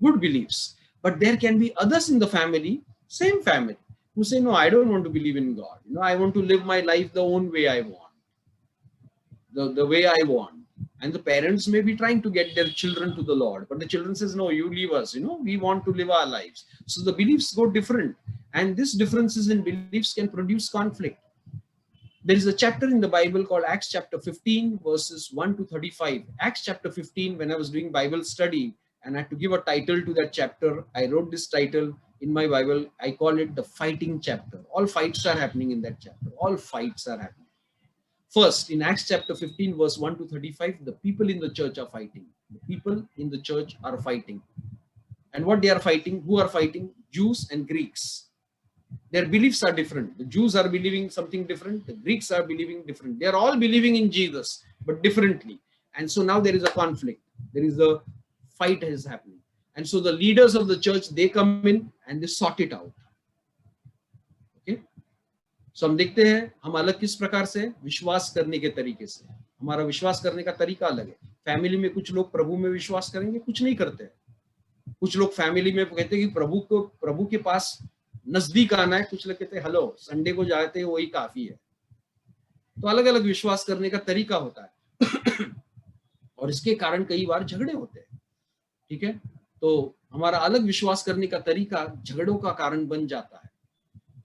good beliefs. But there can be others in the family, same family, who say, no, I don't want to believe in God. I want to live my life the own way I want, the way I want. And the parents may be trying to get their children to the Lord, but the children says, no, you leave us, we want to live our lives. So the beliefs go different, and these differences in beliefs can produce conflict. There is a chapter in the Bible called Acts chapter 15 verses 1 to 35. Acts chapter 15, when I was doing Bible study and I had to give a title to that chapter, I wrote this title in my Bible. I call it the fighting chapter. All fights are happening in that chapter. All fights are happening. First, in Acts chapter 15, verse 1 to 35, the people in the church are fighting. The people in the church are fighting. And what they are fighting? Who are fighting? Jews and Greeks. Their beliefs are different. The Jews are believing something different. The Greeks are believing different. They are all believing in Jesus, but differently. And so now there is a conflict. There is a fight is happening. And so the leaders of the church, they come in and they sort it out. So हम देखते हैं हम अलग किस प्रकार से, विश्वास करने के तरीके से. हमारा विश्वास करने का तरीका अलग है. फैमिली में कुछ लोग प्रभु में विश्वास करेंगे, कुछ नहीं करते. कुछ लोग फैमिली में कहते हैं कि प्रभु के पास नजदीक आना है, कुछ लोग कहते हैं हेलो संडे को जाते हैं वही काफी है. तो अलग अलग विश्वास करने का तरीका होता है और इसके कारण कई बार झगड़े होते हैं. ठीक है, तो हमारा अलग विश्वास करने का तरीका झगड़ों का कारण बन जाता है.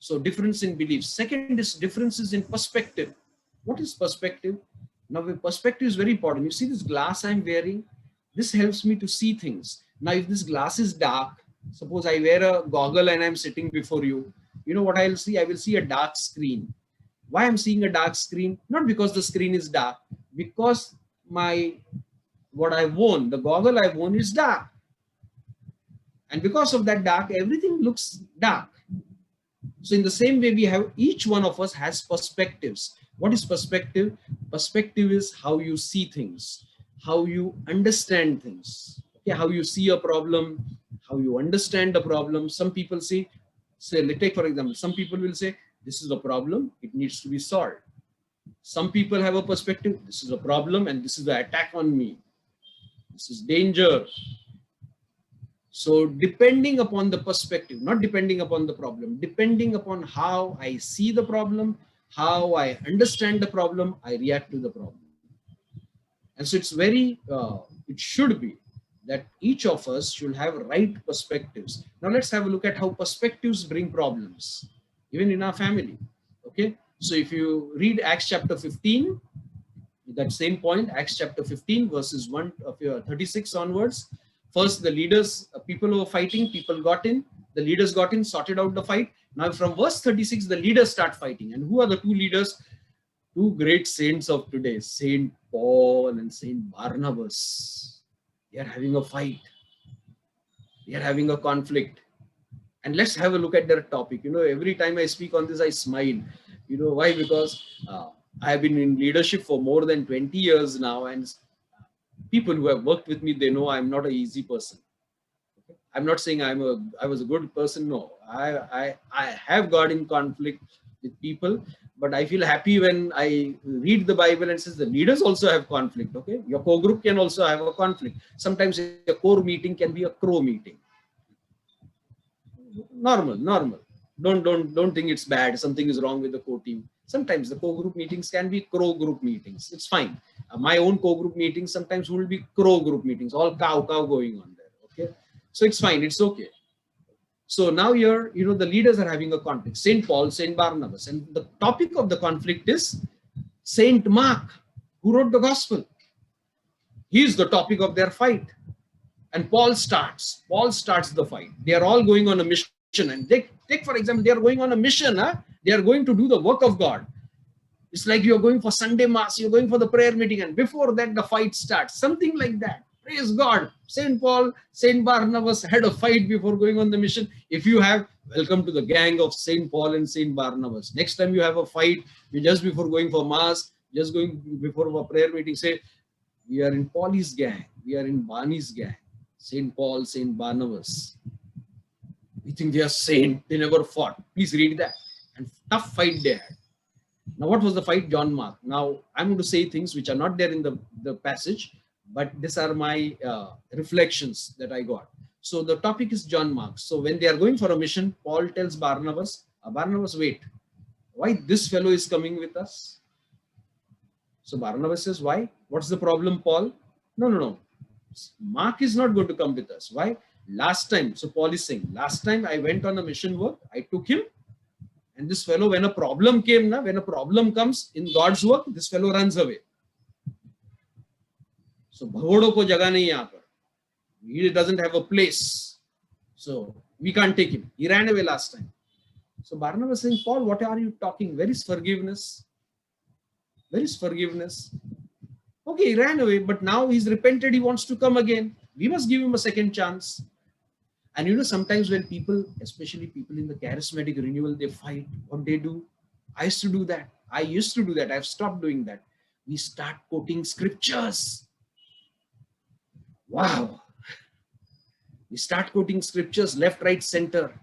So difference in beliefs. Second is differences in perspective. What is perspective? Now perspective is very important. You see this glass I'm wearing? This helps me to see things. Now if this glass is dark, suppose I wear a goggle and I'm sitting before you, you know what I'll see? I will see a dark screen. Why I'm seeing a dark screen? Not because the screen is dark, because what I've worn, the goggle I've worn is dark. And because of that dark, everything looks dark. So in the same way, each one of us has perspectives. What is perspective? Perspective is how you see things, how you understand things. Okay, how you see a problem, how you understand the problem. Some people say, take for example, some people will say, this is a problem, it needs to be solved. Some people have a perspective, this is a problem and this is the attack on me. This is danger. So depending upon the perspective, not depending upon the problem, depending upon how I see the problem, how I understand the problem, I react to the problem. And so it's it should be that each of us should have right perspectives. Now let's have a look at how perspectives bring problems, even in our family. Okay, so if you read Acts chapter 15, that same point, Acts chapter 15, verses 1 of your 36 onwards. First, the leaders, people who were fighting, people got in, the leaders got in, sorted out the fight. Now, from verse 36, the leaders start fighting. And who are the two leaders? Two great saints of today, Saint Paul and Saint Barnabas. They are having a fight, they are having a conflict. And let's have a look at their topic. Every time I speak on this, I smile. Why? Because I have been in leadership for more than 20 years now, and people who have worked with me, they know I'm not an easy person. Okay? I'm not saying I was a good person. No, I have got in conflict with people, but I feel happy when I read the Bible and says the leaders also have conflict. Okay, your core group can also have a conflict. Sometimes a core meeting can be a crow meeting. Normal. Don't think it's bad. Something is wrong with the core team. Sometimes the core group meetings can be crow group meetings. It's fine. My own core group meetings sometimes will be crow group meetings, all cow going on there. Okay, so it's fine. It's okay. So now here, the leaders are having a conflict. Saint Paul, Saint Barnabas, and the topic of the conflict is Saint Mark, who wrote the gospel. He is the topic of their fight. And Paul starts the fight. They are all going on a mission. And take for example, they are going on a mission. They are going to do the work of God. It's like you're going for Sunday mass, you're going for the prayer meeting, and before that the fight starts. Something like that. Praise God. Saint Paul, Saint Barnabas had a fight before going on the mission. If you have, welcome to the gang of Saint Paul and Saint Barnabas. Next time you have a fight, you just before going for mass, just going before a prayer meeting, say, we are in Pauli's gang, we are in Barney's gang. Saint Paul, Saint Barnabas. We think they are saint, they never fought. Please read that. And tough fight they had. Now, what was the fight? John Mark. Now, I'm going to say things which are not there in the passage, but these are my reflections that I got. So the topic is John Mark. So when they are going for a mission, Paul tells Barnabas, Barnabas, wait, why this fellow is coming with us? So Barnabas says, why? What's the problem, Paul? No. Mark is not going to come with us. Why? Last time, so Paul is saying, last time I went on a mission work, I took him, and this fellow, when a problem came, when a problem comes in God's work, this fellow runs away. So bhagodo ko jaga nahi yahan par. He doesn't have a place. So we can't take him. He ran away last time. So Barnabas saying, Paul, what are you talking? Where is forgiveness? Where is forgiveness? Okay, he ran away, but now he's repented. He wants to come again. We must give him a second chance. And sometimes when people, especially people in the charismatic renewal, they fight, what they do. I used to do that. I've stopped doing that. We start quoting scriptures. Wow. We start quoting scriptures left, right, center.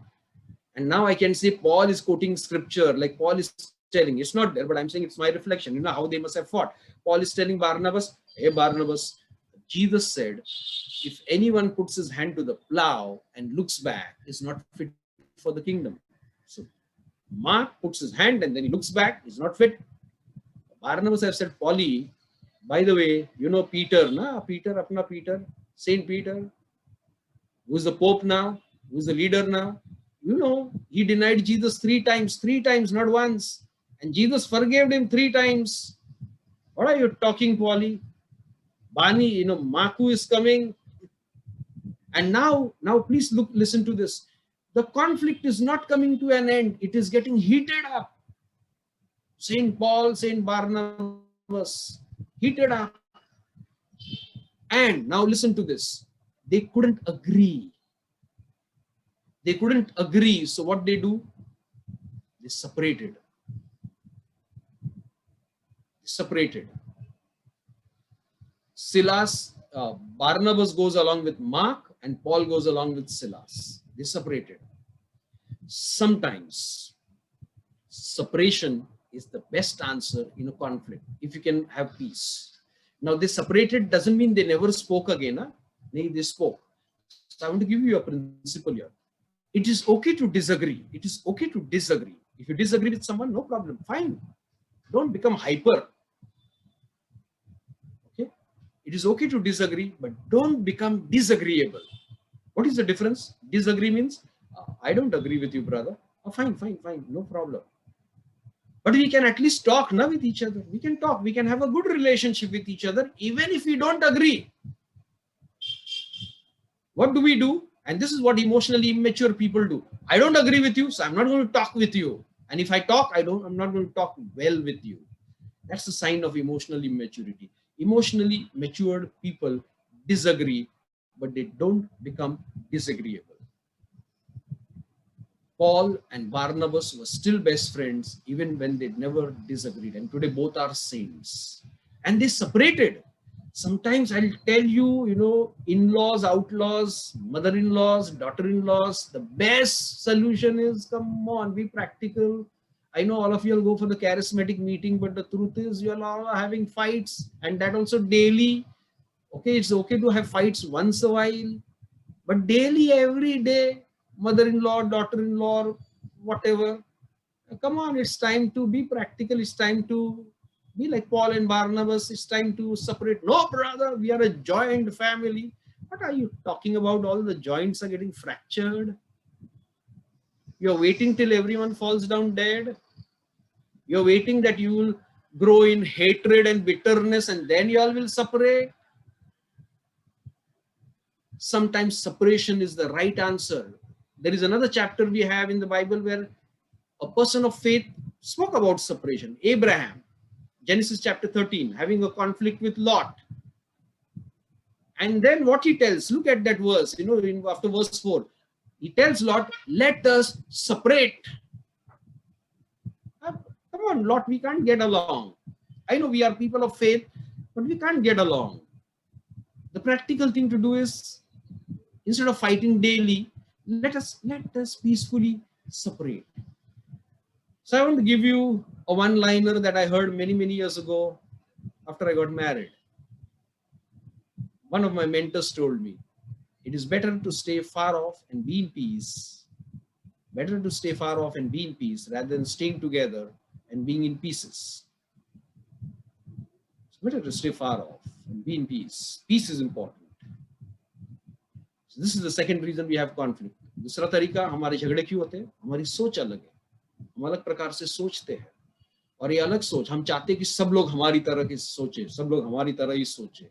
And now I can say Paul is quoting scripture, like Paul is telling. It's not there, but I'm saying it's my reflection. How they must have fought. Paul is telling Barnabas, hey Barnabas, Jesus said, if anyone puts his hand to the plow and looks back, is not fit for the kingdom. So Mark puts his hand and then he looks back, is not fit. Barnabas have said, Paulie, by the way, Peter, Peter, Saint Peter, who's the Pope now, who's the leader now, he denied Jesus three times, not once. And Jesus forgave him 3 times. What are you talking, Paulie? Bani, Maku is coming. And now please listen to this. The conflict is not coming to an end. It is getting heated up. Saint Paul, Saint Barnabas, heated up. And now listen to this. They couldn't agree. So what they do? They separated. Silas, Barnabas goes along with Mark and Paul goes along with Silas. They separated. Sometimes separation is the best answer in a conflict, if you can have peace. Now they separated doesn't mean they never spoke again. They spoke. So I want to give you a principle here. It is okay to disagree. If you disagree with someone, no problem. Fine. Don't become hyper. It is okay to disagree, but don't become disagreeable. What is the difference? Disagree means, I don't agree with you, brother. Oh, fine, no problem. But we can at least talk now with each other. We can talk. We can have a good relationship with each other, even if we don't agree. What do? And this is what emotionally immature people do. I don't agree with you, so I'm not going to talk with you. And if I talk, I'm not going to talk well with you. That's a sign of emotional immaturity. Emotionally matured people disagree, but they don't become disagreeable. Paul and Barnabas were still best friends even when they never disagreed. And today both are saints. And they separated. Sometimes I'll tell you, in-laws, outlaws, mother-in-laws, daughter-in-laws, the best solution is, come on, be practical. I know all of you will go for the charismatic meeting, but the truth is you all are having fights, and that also daily. Okay, it's okay to have fights once a while, but daily, every day, mother-in-law, daughter-in-law, whatever. Come on, it's time to be practical. It's time to be like Paul and Barnabas. It's time to separate. No, brother, we are a joint family. What are you talking about? All the joints are getting fractured. You're waiting till everyone falls down dead. You're waiting that you will grow in hatred and bitterness and then you all will separate. Sometimes separation is the right answer. There is another chapter we have in the Bible where a person of faith spoke about separation. Abraham, Genesis chapter 13, having a conflict with Lot. And then what he tells, look at that verse, after verse 4. He tells Lot, let us separate. Come on, Lot, we can't get along. I know we are people of faith, but we can't get along. The practical thing to do is, instead of fighting daily, let us peacefully separate. So I want to give you a one-liner that I heard many, many years ago after I got married. One of my mentors told me, it is better to stay far off and be in peace. Better to stay far off and be in peace rather than staying together and being in pieces. It's better to stay far off and be in peace. Peace is important. So this is the second reason we have conflict. दूसरा तरीका हमारे झगड़े क्यों होते हैं? हमारी सोच अलग है. हम अलग प्रकार से सोचते हैं. और ये अलग सोच, हम चाहते हैं कि सब लोग हमारी तरह की सोचे, सब लोग हमारी तरह ही सोचे.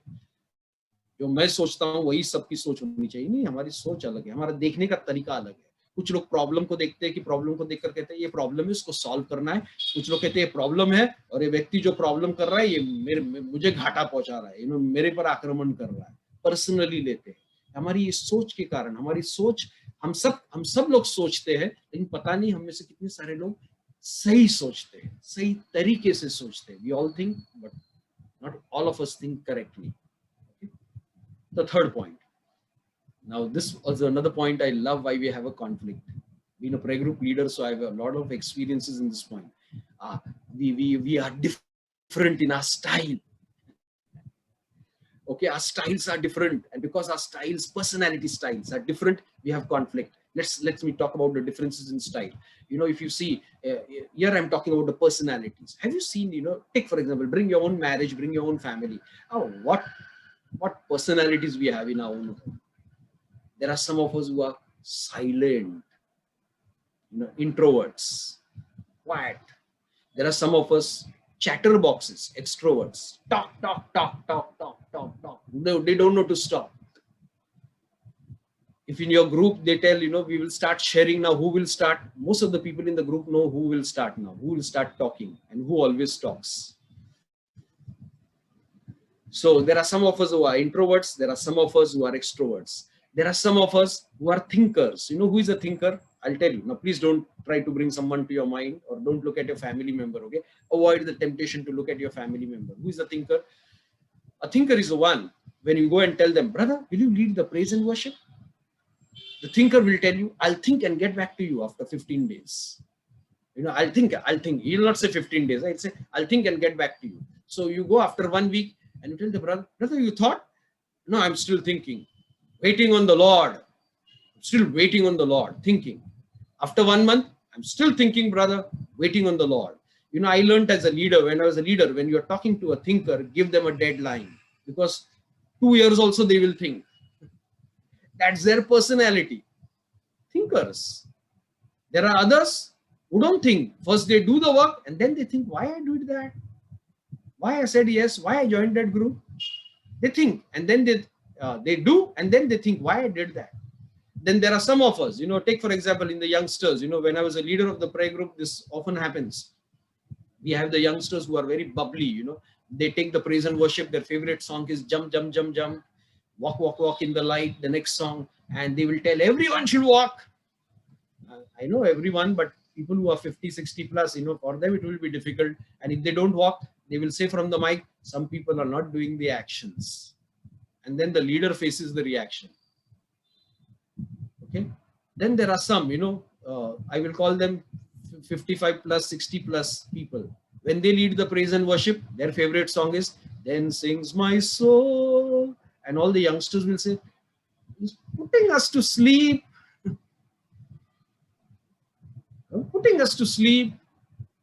जो मैं सोचता हूँ वही सबकी सोच होनी चाहिए. नहीं, हमारी सोच अलग है, हमारा देखने का तरीका अलग है. कुछ लोग प्रॉब्लम को देखते हैं कि प्रॉब्लम को देखकर कहते हैं ये प्रॉब्लम है, इसको सॉल्व करना है. कुछ लोग कहते हैं प्रॉब्लम है और ये व्यक्ति जो प्रॉब्लम कर रहा है ये मुझे घाटा पहुंचा रहा है, मेरे पर आक्रमण कर रहा है, पर्सनली लेते हैं. हमारी ये सोच के कारण, हमारी सोच, हम सब लोग सोचते हैं, लेकिन पता नहीं हम में से कितने सारे लोग सही सोचते हैं, सही तरीके से सोचते हैं. We all think, but not all of us think correctly. Okay? The third point. Now, this was another point I love why we have a conflict. Being a prayer group leader, so I have a lot of experiences in this point. We are different in our style. Okay, our styles are different, and because our styles, personality styles are different, we have conflict. Let me talk about the differences in style. If you see, here I'm talking about the personalities. Have you seen, take for example, bring your own marriage, bring your own family. Oh, what personalities we have in our own home. There are some of us who are silent, introverts, quiet. There are some of us chatterboxes, extroverts, talk. They don't know to stop. If in your group they tell, we will start sharing now, who will start? Most of the people in the group know who will start now, who will start talking and who always talks. So there are some of us who are introverts. There are some of us who are extroverts. There are some of us who are thinkers. Who is a thinker? I'll tell you. Now, please don't try to bring someone to your mind, or don't look at your family member, okay? Avoid the temptation to look at your family member. Who is a thinker? A thinker is the one, when you go and tell them, brother, will you lead the praise and worship? The thinker will tell you, I'll think and get back to you after 15 days. I'll think. He'll not say 15 days. I'll say, I'll think and get back to you. So you go after 1 week and you tell the brother, you thought? No, I'm still thinking. Waiting on the Lord. Still waiting on the Lord, thinking. After 1 month, I'm still thinking, brother, waiting on the Lord. I learned as a leader, when I was a leader, when you're talking to a thinker, give them a deadline. Because 2 years also they will think. That's their personality. Thinkers. There are others who don't think. First they do the work and then they think, why I did that? Why I said yes? Why I joined that group? They think and then they do and then they think, why I did that? Then there are some of us, take for example in the youngsters, when I was a leader of the prayer group, this often happens. We have the youngsters who are very bubbly, they take the praise and worship. Their favorite song is jump, jump, jump, jump, walk, walk, walk in the light, the next song. And they will tell everyone should walk. I know everyone, but people who are 50, 60 plus, for them it will be difficult. And if they don't walk, they will say from the mic, some people are not doing the actions. And then the leader faces the reaction. Okay. Then there are some, I will call them 55 plus, 60 plus people. When they lead the praise and worship, their favorite song is Then Sings My Soul. And all the youngsters will say, he's putting us to sleep. Putting us to sleep.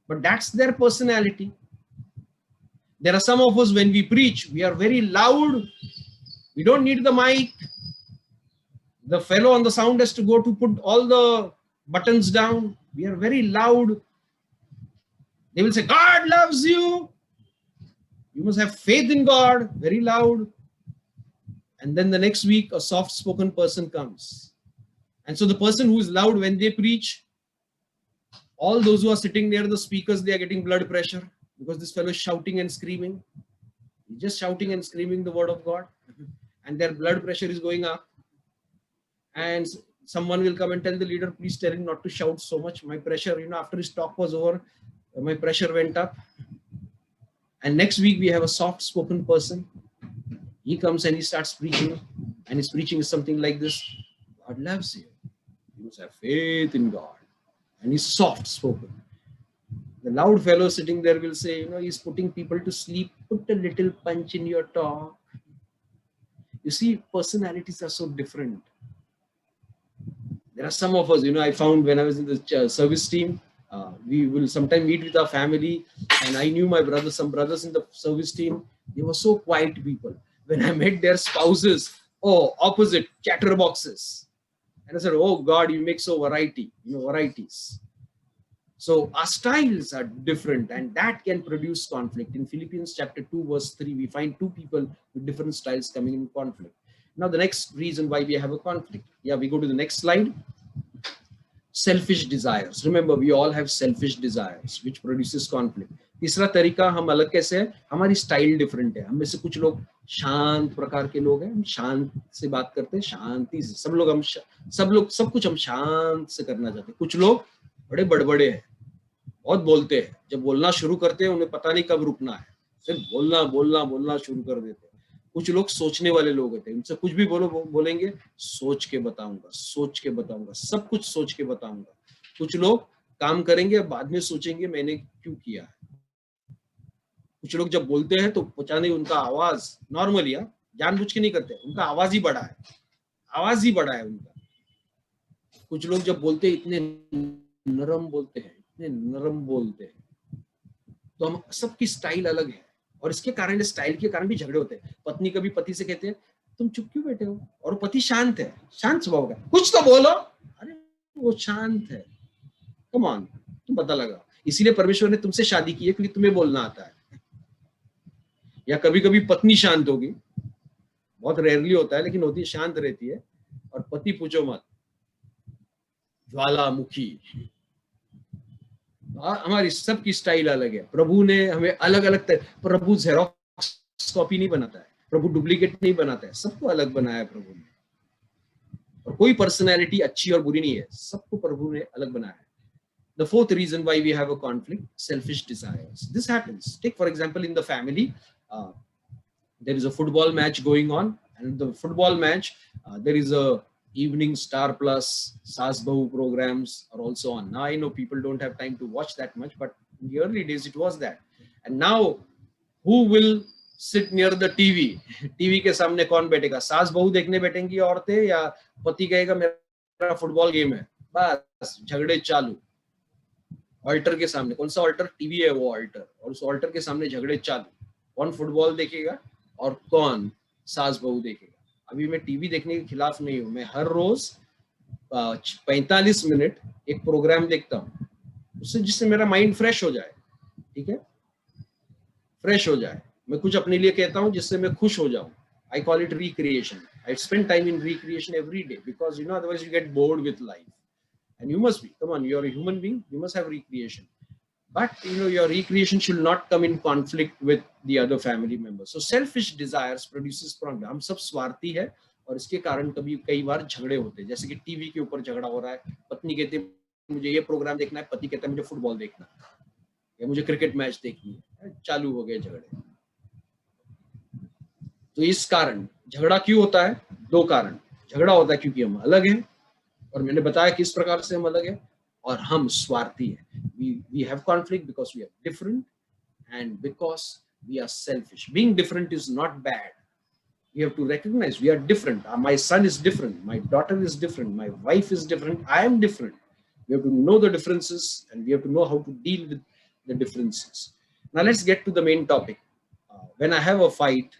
But that's their personality. There are some of us, when we preach, we are very loud. We don't need the mic. The fellow on the sound has to go to put all the buttons down. We are very loud. They will say, God loves you. You must have faith in God. Very loud. And then the next week, a soft-spoken person comes. And so the person who is loud when they preach, all those who are sitting near the speakers, they are getting blood pressure because this fellow is shouting and screaming. He's just shouting and screaming the word of God. And their blood pressure is going up. And someone will come and tell the leader, please tell him not to shout so much. My pressure, after his talk was over, my pressure went up. And next week we have a soft-spoken person. He comes and he starts preaching. And his preaching is something like this. God loves you. You must have faith in God. And he's soft-spoken. The loud fellow sitting there will say, he's putting people to sleep. Put a little punch in your talk. You see, personalities are so different. There are some of us, I found when I was in the service team, we will sometimes meet with our family, and I knew my brothers, some brothers in the service team, they were so quiet people. When I met their spouses, opposite, chatterboxes. And I said, oh God, you make so varieties. So our styles are different, and that can produce conflict. In Philippians chapter 2, verse 3, we find two people with different styles coming in conflict. Now, the next reason why we have a conflict. Yeah, we go to the next slide. Selfish desires. Remember, we all have selfish desires, which produces conflict. तीसरा तरीका हम अलग कैसे है, हमारी style different है. हम में से कुछ लोग शांत प्रकार के लोग हैं, हम शांत से बात करते हैं, शांति से. सब कुछ हम शांत से करना चाहते हैं. कुछ लोग बड़े बड़बड़े हैं, बहुत बोलते हैं. जब बोलना शुरू करते हैं उन्हें पता नहीं कब रुकना है, सिर्फ बोलना शुरू कर देते हैं. कुछ लोग सोचने वाले लोग होते हैं, उनसे कुछ भी बोलेंगे सोच के बताऊंगा, सब कुछ सोच के बताऊंगा. कुछ लोग काम करेंगे, बाद में सोचेंगे मैंने क्यों किया है. कुछ लोग जब बोलते हैं तो पता नहीं उनका आवाज नॉर्मली जानबूझ के नहीं करते, उनका आवाज ही बड़ा है उनका. कुछ लोग जब बोलते हैं इतने नरम बोलते हैं. तो हम सबकी स्टाइल अलग है, और इसके कारण, स्टाइल के कारण भी झगड़े होते हैं. पत्नी कभी पति से कहते हैं तुम चुप क्यों बैठे हो, और पति शांत है, शांत स्वभाव का, कुछ तो बोलो. अरे वो शांत है, कम ऑन, तुम पता लगा. इसीलिए परमेश्वर ने तुमसे शादी की है क्योंकि तुम्हें बोलना आता है. या कभी कभी पत्नी शांत होगी, बहुत रेयरली होता है लेकिन होती, शांत रहती है, और पति पूछो मत, ज्वालामुखी. हमारी सबकी स्टाइल अलग है. प्रभु ने हमें अलग अलग, प्रभु जेरोक्स कॉपी नहीं बनाता है, प्रभु डुप्लीकेट नहीं बनाता है, सबको अलग बनाया है प्रभु ने. और कोई पर्सनैलिटी अच्छी और बुरी नहीं है, सबको प्रभु ने अलग बनाया है. The fourth reason why we have a conflict, selfish desires. This happens. Take for example in the family, there is a football match going on, and the football match, there is a evening Star Plus, Saas Bahu programs are also on. Now I know people don't have time to watch that much, but in the early days it was that. And now who will sit near the TV? TV के सामने कौन बैठेगा? सास बहू देखने बैठेंगी औरतें, या पति कहेगा मेरा फुटबॉल गेम है, बस झगड़े चालू. ऑल्टर के सामने, कौन सा ऑल्टर? टीवी है वो ऑल्टर, और उस ऑल्टर के सामने झगड़े चालू. कौन फुटबॉल देखेगा और कौन सास बहू देखेगा। अभी मैं टीवी देखने के खिलाफ नहीं हूँ, मैं हर रोज 45 मिनट एक प्रोग्राम देखता हूँ, उससे जिससे मेरा माइंड फ्रेश हो जाए, ठीक है, फ्रेश हो जाए। मैं कुछ अपने लिए कहता हूँ जिससे मैं खुश हो जाऊं। I call it recreation. I spend time in recreation every day because otherwise you get bored with life. And you must be. Come on, you're a human being. You must have recreation. But your recreation should not come in conflict with the other family members. So selfish desires produces problem. हम सब स्वार्थी है और इसके कारण कई बार झगड़े होते हैं। जैसे कि टीवी के ऊपर झगड़ा हो रहा है, पत्नी कहती है मुझे ये प्रोग्राम देखना है, पति कहता है मुझे फुटबॉल देखना है या मुझे क्रिकेट मैच देखनी है, चालू हो गए झगड़े। तो इस कारण झगड़ा क्यों होता है? दो कारण। झगड़ा होता है क्योंकि हम अलग हैं, और मैंने बताया किस प्रकार से हम अलग हैं, और हम स्वार्थी हैं। we have conflict because we are different and because we are selfish. Being different is not bad. We have to recognize we are different. My son is different, my daughter is different, my wife is different, I am different. We have to know the differences and we have to know how to deal with the differences. Now let's get to the main topic. When I have a fight,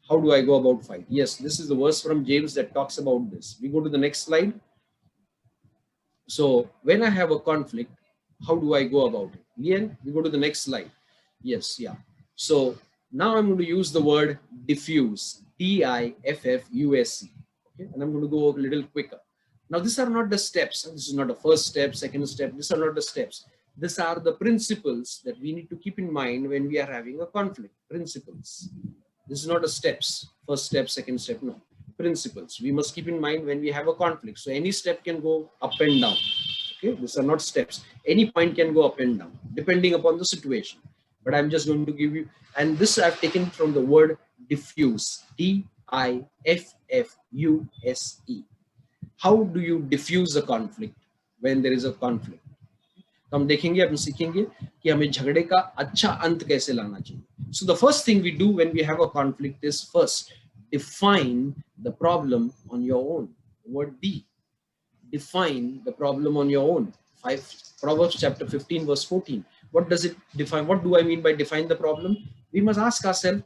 how do I go about fight? Yes, this is the verse from James that talks about this. We go to the next slide. So when I have a conflict, how do I go about it? Lian, we go to the next slide. Yes, yeah. So now I'm going to use the word diffuse, D-I-F-F-U-S-E. Okay, and I'm going to go a little quicker. Now these are not the steps. This is not the first step, second step. These are not the steps. These are the principles that we need to keep in mind when we are having a conflict. Principles. This is not a steps, first step, second step, no. Principles we must keep in mind when we have a conflict. So any step can go up and down. Okay, these are not steps. Any point can go up and down depending upon the situation. But I'm just going to give you, and this I've taken from the word diffuse, D-I-F-F-U-S-E. How do you diffuse a conflict when there is a conflict? तो हम देखेंगे, अपन सीखेंगे कि हमें झगड़े का अच्छा अंत कैसे लाना चाहिए. So the first thing we do when we have a conflict is first define the problem on your own. Word D. Define the problem on your own. Proverbs chapter 15 verse 14. What does it define? What do I mean by define the problem? We must ask ourselves,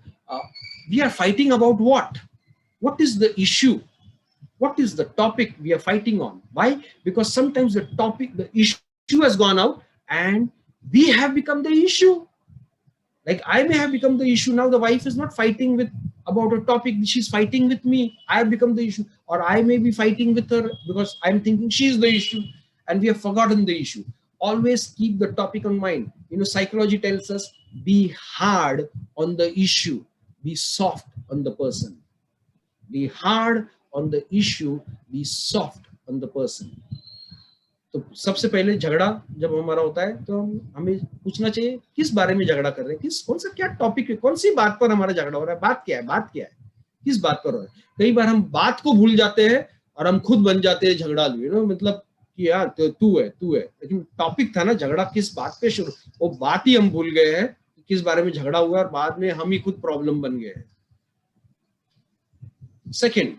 we are fighting about what? What is the issue? What is the topic we are fighting on? Why? Because sometimes the topic, the issue has gone out and we have become the issue. Like I may have become the issue. Now the wife is not fighting with about a topic, she's fighting with me. I have become the issue. Or I may be fighting with her because I'm thinking she's the issue and we have forgotten the issue. Always keep the topic on mind. Psychology tells us be hard on the issue, be soft on the person. Be hard on the issue, be soft on the person. तो सबसे पहले झगड़ा जब हमारा होता है तो हमें पूछना चाहिए किस बारे में झगड़ा कर रहे हैं, कौन सा क्या टॉपिक है, कौन सी बात पर हमारा झगड़ा हो रहा है, बात क्या है, किस बात पर हो रहा है. कई बार हम बात को भूल जाते हैं और हम खुद बन जाते हैं झगड़ालू. मतलब कि यार तू है, लेकिन टॉपिक था ना झगड़ा किस बात पे शुरू, वो बात ही हम भूल गए हैं किस बारे में झगड़ा हुआ और बाद में हम ही खुद प्रॉब्लम बन गए हैं. Second,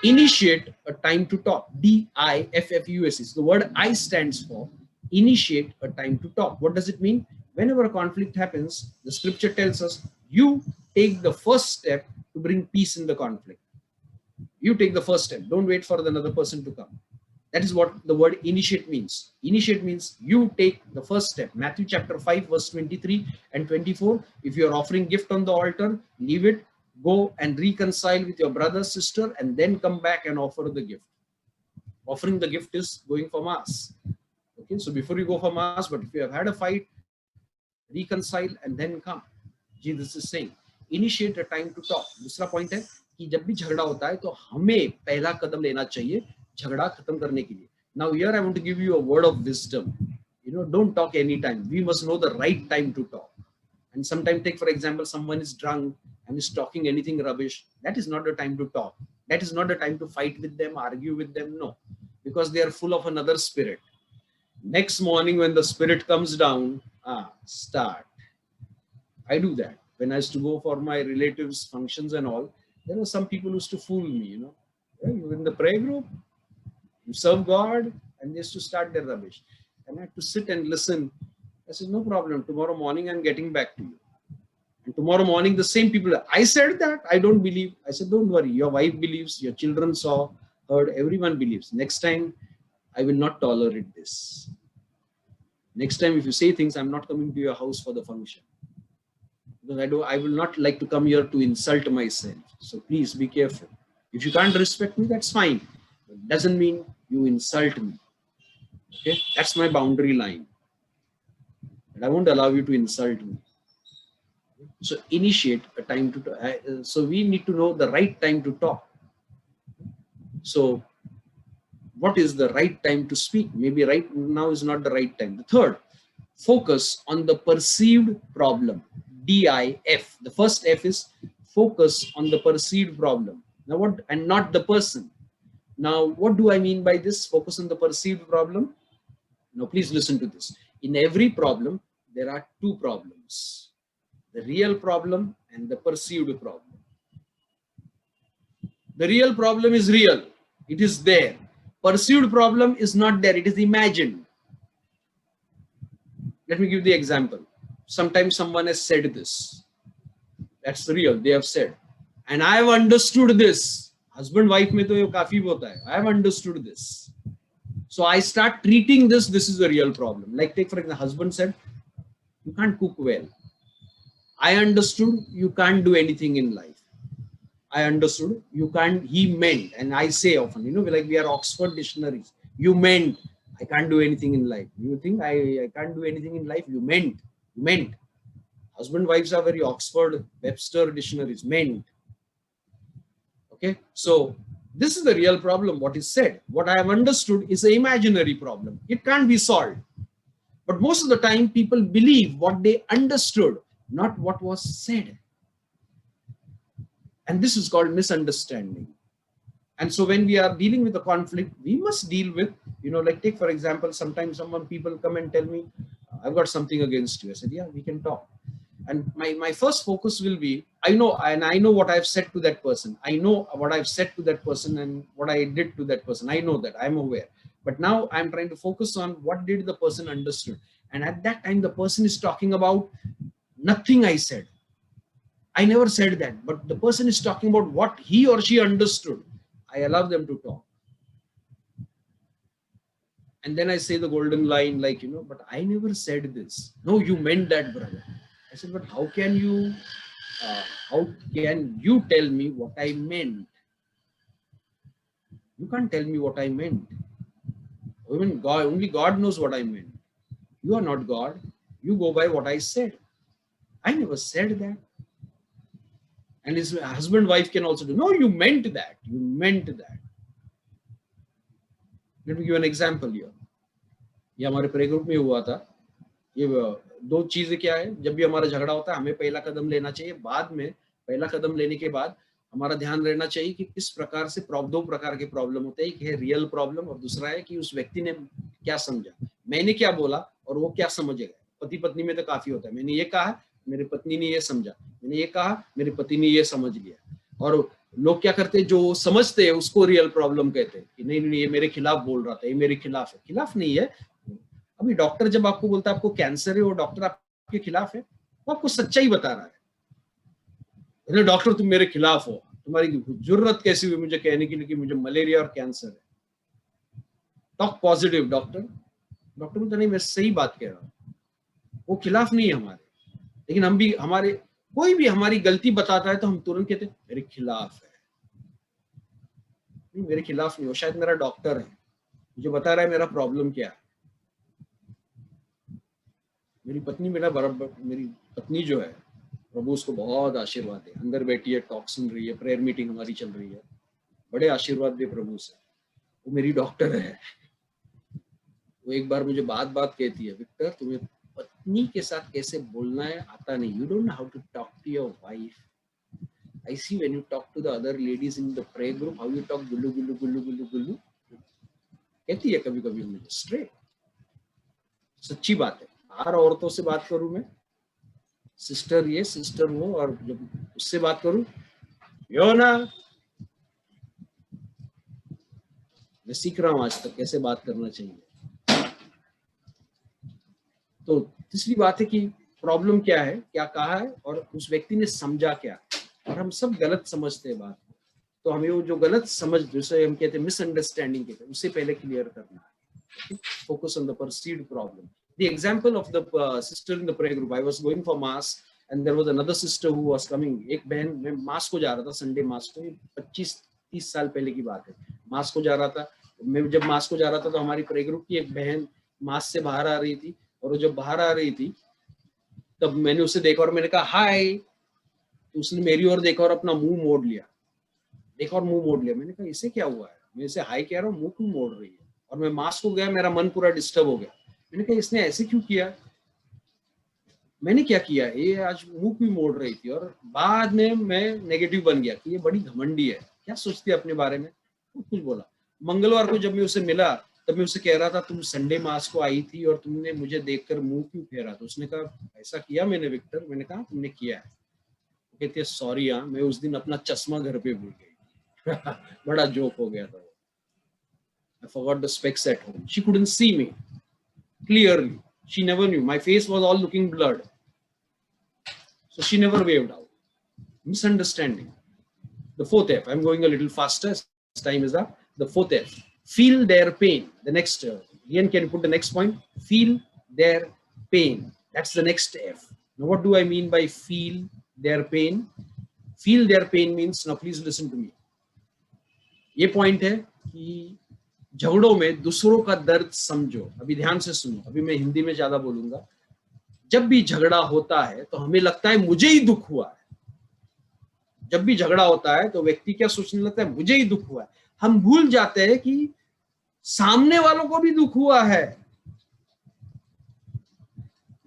initiate a time to talk. D-I-F-F-U-S-E. The word I stands for initiate a time to talk. What does it mean? Whenever a conflict happens, the scripture tells us you take the first step to bring peace in the conflict. You take the first step. Don't wait for another person to come. That is what the word initiate means. Initiate means you take the first step. Matthew chapter 5 verse 23 and 24. If you are offering gift on the altar, leave it. Go and reconcile with your brother, sister, and then come back and offer the gift. Offering the gift is going for mass. Okay, so before you go for mass, but if you have had a fight, reconcile and then come. Jesus is saying, initiate a time to talk. दूसरा point है कि जब भी झगड़ा होता है तो हमें पहला कदम लेना चाहिए झगड़ा खत्म करने के लिए. Now here I want to give you a word of wisdom. Don't talk anytime. We must know the right time to talk. And sometimes take for example, someone is drunk and is talking anything rubbish. That is not the time to talk. That is not the time to fight with them, argue with them. No, because they are full of another spirit. Next morning when the spirit comes down, start. I do that. When I used to go for my relatives' functions and all, there were some people who used to fool me, You're in the prayer group, you serve God, and they used to start their rubbish. And I had to sit and listen. I said, no problem. Tomorrow morning, I'm getting back to you. And tomorrow morning, the same people, I said that, I don't believe. I said, don't worry, your wife believes, your children saw, heard, everyone believes. Next time, I will not tolerate this. Next time, if you say things, I'm not coming to your house for the function. Because I will not like to come here to insult myself. So please be careful. If you can't respect me, that's fine. But it doesn't mean you insult me. Okay, that's my boundary line. And I won't allow you to insult me. So initiate a time to. So we need to know the right time to talk. So what is the right time to speak? Maybe right now is not the right time. The third, focus on the perceived problem. DIF. The first F is focus on the perceived problem. Now what, and not the person. Now, what do I mean by this? Focus on the perceived problem. Now, please listen to this. In every problem, there are two problems. The real problem and the perceived problem. The real problem is real. It is there. Perceived problem is not there. It is imagined. Let me give the example. Sometimes someone has said this. That's real. They have said. And I have understood this. Husband, wife mein to ye kafi hota hai. I have understood this. So I start treating this. This is a real problem. Like take for example, husband said, you can't cook well. I understood you can't do anything in life. I understood you can't, he meant, and I say often, you know, like we are Oxford dictionaries. You meant, I can't do anything in life. You think I can't do anything in life? You meant, you meant. Husband, wives are very Oxford, Webster dictionaries, meant. Okay, so this is the real problem, what is said. What I have understood is an imaginary problem. It can't be solved. But most of the time, people believe what they understood, not what was said. And this is called misunderstanding. And so when we are dealing with a conflict, we must deal with, you know, like take for example, sometimes people come and tell me, I've got something against you. I said, yeah, we can talk. And my first focus will be, I know what I've said to that person. I know what I've said to that person and what I did to that person. I know that, I'm aware. But now I'm trying to focus on what did the person understood. And at that time, the person is talking about nothing I said. I never said that, but the person is talking about what he or she understood. I allow them to talk. And then I say the golden line, like, you know, but I never said this. No, you meant that, brother. I said, but how can you tell me what I meant? You can't tell me what I meant. Even God, only God knows what I meant. You are not God. You go by what I said. I never said that. And his husband, wife can also do. No, you meant that. You meant that. Let me give an example here. ये हमारे pray group में हुआ था. ये दो चीजें क्या है, जब भी हमारा झगड़ा होता है हमें पहला कदम लेना चाहिए. बाद में पहला कदम लेने के बाद हमारा ध्यान रहना चाहिए कि किस प्रकार से दो प्रकार के प्रॉब्लम होते हैं. एक है रियल प्रॉब्लम और दूसरा है कि उस व्यक्ति ने क्या समझा, मैंने क्या बोला और वो क्या समझेगा. पति पत्नी में तो काफी होता है. मैंने ये कहा, मेरी पत्नी ने ये समझा. मैंने ये कहा, मेरी पत्नी ने ये समझ लिया. और लोग क्या करते हैं, जो समझते हैं उसको रियल प्रॉब्लम कहते हैं कि नहीं ये मेरे खिलाफ बोल रहा था, ये मेरे खिलाफ है. खिलाफ नहीं है. अभी डॉक्टर जब आपको बोलता है आपको कैंसर है, वो डॉक्टर आपके खिलाफ है, वो आपको सच्चाई बता रहा है. डॉक्टर तुम मेरे खिलाफ हो, तुम्हारी जरूरत कैसी हुई मुझे कहने के लिए कि मुझे मलेरिया और कैंसर है. Talk positive. डॉक्टर बोलता नहीं मैं सही बात कह रहा हूँ. वो खिलाफ नहीं है हमारे. लेकिन हम भी, हमारे कोई भी हमारी गलती बताता है तो हम तुरंत कहते हैं मेरे खिलाफ है. नहीं, मेरे खिलाफ नहीं. वो शायद मेरा डॉक्टर है, मुझे बता रहा है मेरा प्रॉब्लम क्या है. मेरी पत्नी जो है, प्रभु उसको बहुत आशीर्वाद दे. अंदर बैठी है, टॉक सुन रही है, प्रेयर मीटिंग हमारी चल रही है. बड़े आशीर्वाद दे प्रभु से. वो मेरी डॉक्टर है. वो एक बार मुझे बात कहती है, विक्टर तुम्हें पत्नी के साथ कैसे बोलना है आता नहीं. You don't know how to talk to your wife. I see when you talk to the other ladies in the prayer group how you talk गुल्लू गुल्लू गुल्लू गुल्लू गुल्लू. कहती है कभी कभी मुझे स्ट्रेट. सच्ची बात है. हर औरतों से बात करूं मैं, सिस्टर ये सिस्टर वो, और जब उससे बात करूं यो ना, मैं सीख रहा हूं आज तक कैसे बात करना चाहिए. तो तीसरी बात है कि प्रॉब्लम क्या है, क्या कहा है और उस व्यक्ति ने समझा क्या, और हम सब गलत समझते हैं बात। तो हमें वो जो गलत समझ, जिसे हम कहते हैं मिसअंडरस्टैंडिंग कहते हैं, उससे पहले क्लियर करना है। Focus on the perceived problem. The example of the sister in the prayer group, I was going for mass and there was another sister who was coming. एक बहन, मैं मास को जा रहा था, संडे मास को, 25-30 साल पहले की बात है। मास को जा रहा था, मैं जब मास को जा रहा था तो हमारी प्रेयर ग्रुप की एक बहन मास से बाहर आ रही थी, और वो जब बाहर आ रही थी तब मैंने उसे देखा और मैंने कहा हाय, तो उसने मेरी ओर देखा और अपना मुंह मोड़ लिया, देखा और मुंह मोड़ लिया। मैंने कहा इसे क्या हुआ है, मैं इसे हाय कह रहा हूँ, मुंह क्यों मोड़ रही है। और मैं मास को गया, मेरा मन पूरा डिस्टर्ब हो गया। मैंने कहा इसने ऐसे क्यों किया, मैंने क्या किया, ये आज मुंह क्यों मोड़ रही थी। और बाद में मैं नेगेटिव बन गया कि ये बड़ी घमंडी है, क्या सोचती है अपने बारे में, कुछ बोला। मंगलवार को जब मैं उसे मिला तब मैं उसे कह रहा था तुम संडे मास को आई थी और तुमने मुझे देखकर मुंह क्यों फेरा। तो उसने कहा ऐसा किया मैंने विक्टर। मैंने कहा तुमने किया है। कहती है सॉरी, हाँ मैं उस दिन अपना चश्मा घर पे भूल गई। बड़ा जोक हो गया था। I forgot the specs at home. She couldn't see me clearly. She never knew. My face was all looking blurred. So she never waved out. Misunderstanding. The fourth F. I'm going a little faster. Time is up. The fourth F. Feel their pain. The next, Ian, can you put the next point? Feel their pain. That's the next F. Now, what do I mean by feel their pain? Feel their pain means, now please listen to me. ये point है कि झगड़ों में दूसरों का दर्द समझो। अभी ध्यान से सुनो, अभी मैं हिंदी में ज्यादा बोलूंगा। जब भी झगड़ा होता है तो हमें लगता है मुझे ही दुख हुआ है। जब भी झगड़ा होता है तो व्यक्ति क्या सोचने लगता है, मुझे ही दुख हुआ है। हम भूल जाते हैं कि सामने वालों को भी दुख हुआ है।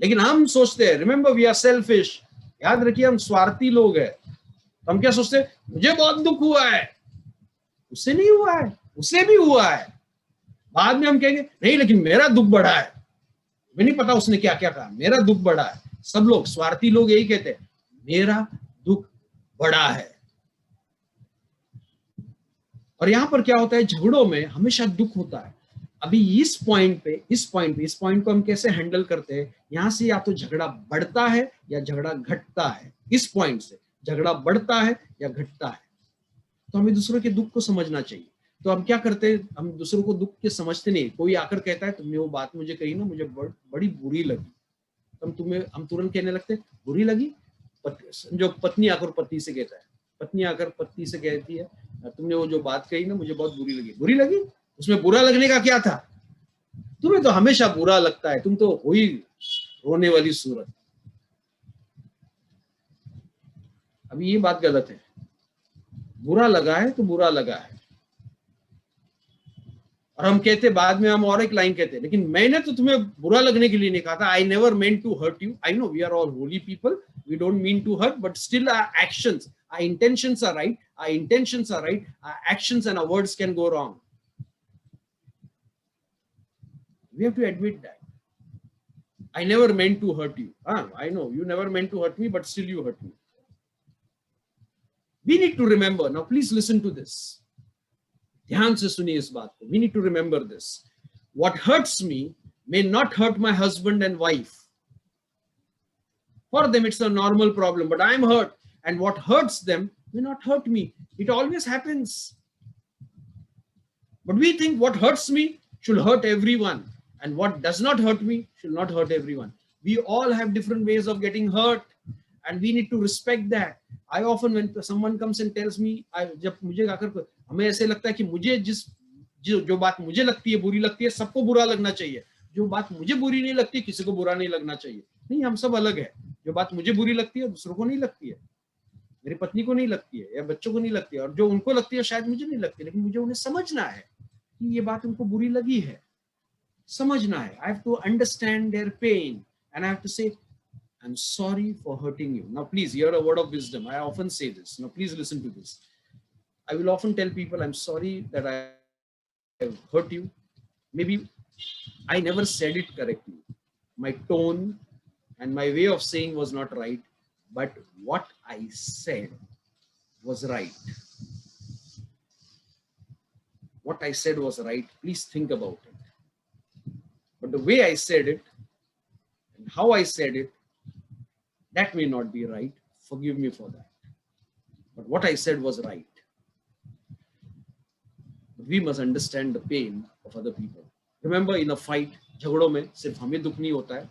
लेकिन हम सोचते हैं, रिमेंबर वी आर सेल्फिश, याद रखिए हम स्वार्थी लोग हैं। तो हम क्या सोचते हैं, मुझे बहुत दुख हुआ है, उससे नहीं हुआ है, उसे भी हुआ है। बाद में हम कहेंगे नहीं लेकिन मेरा दुख बढ़ा है, मुझे नहीं पता उसने क्या क्या कहा, मेरा दुख बढ़ा है। सब लोग स्वार्थी लोग यही कहते हैं, मेरा दुख बढ़ा है। और यहां पर क्या होता है, झगड़ों में हमेशा दुख होता है। अभी इस पॉइंट को हम कैसे हैंडल करते हैं, यहां से या तो झगड़ा बढ़ता है या झगड़ा घटता है। इस पॉइंट से झगड़ा बढ़ता है या घटता है। तो हमें दूसरों के दुख को समझना चाहिए। तो हम क्या करते हैं, हम दूसरों को दुख के समझते नहीं। कोई आकर कहता है तुमने वो बात मुझे कही ना, मुझे बड़ी बुरी लगी, तो हम तुरंत कहने लगते हैं बुरी लगी। जो पत्नी आकर पति से कहता है, पत्नी आकर पति से कहती है तुमने वो जो बात कही ना मुझे बहुत बुरी लगी। बुरी लगी, उसमें बुरा लगने का क्या था, तुम्हें तो हमेशा बुरा लगता है, तुम तो हो ही रोने वाली सूरत। अभी ये बात गलत है, बुरा लगा है तो बुरा लगा है। और हम कहते बाद में, हम और एक लाइन कहते हैं, लेकिन मैंने तो तुम्हें बुरा लगने के लिए नहीं कहा था। I never meant to hurt you. I know we are all holy people, we don't mean to hurt, but still our actions, our intentions are right, our actions and our words can go wrong. We have to admit that. I never meant to hurt you. I know you never meant to hurt me, but still you hurt me. We need to remember, now please listen to this. ध्यान से सुनिए इस बात को. We need to remember this. What hurts me may not hurt my husband and wife. For them it's a normal problem, but I am hurt. And what hurts them may not hurt me. It always happens. But we think what hurts me should hurt everyone, and what does not hurt me should not hurt everyone. We all have different ways of getting hurt, and we need to respect that. I often, when someone comes and tells me, जब मुझे आकर हमें ऐसे लगता है कि मुझे जो बात मुझे लगती है बुरी लगती है, सबको बुरा लगना चाहिए। जो बात मुझे बुरी नहीं लगती किसी को बुरा नहीं लगना चाहिए। नहीं, हम सब अलग है। जो बात मुझे बुरी लगती है दूसरों को नहीं लगती है, मेरी पत्नी को नहीं लगती है या बच्चों को नहीं लगती है, और जो उनको लगती है शायद मुझे नहीं लगती, लेकिन मुझे उन्हें समझना है कि ये बात उनको बुरी लगी है। समझना है, I have to understand their pain and I have to say I'm sorry for hurting you. Now please hear a word of wisdom. I often say this. Now please listen to this. I will often tell people I'm sorry that I have hurt you. Maybe I never said it correctly. My tone and my way of saying was not right, but what I said was right. What I said was right. Please think about it. But the way I said it and how I said it That may not be right. Forgive me for that. But what I said was right. We must understand the pain of other people. Remember, in a fight, झगड़ों में सिर्फ हमें दुख नहीं होता है.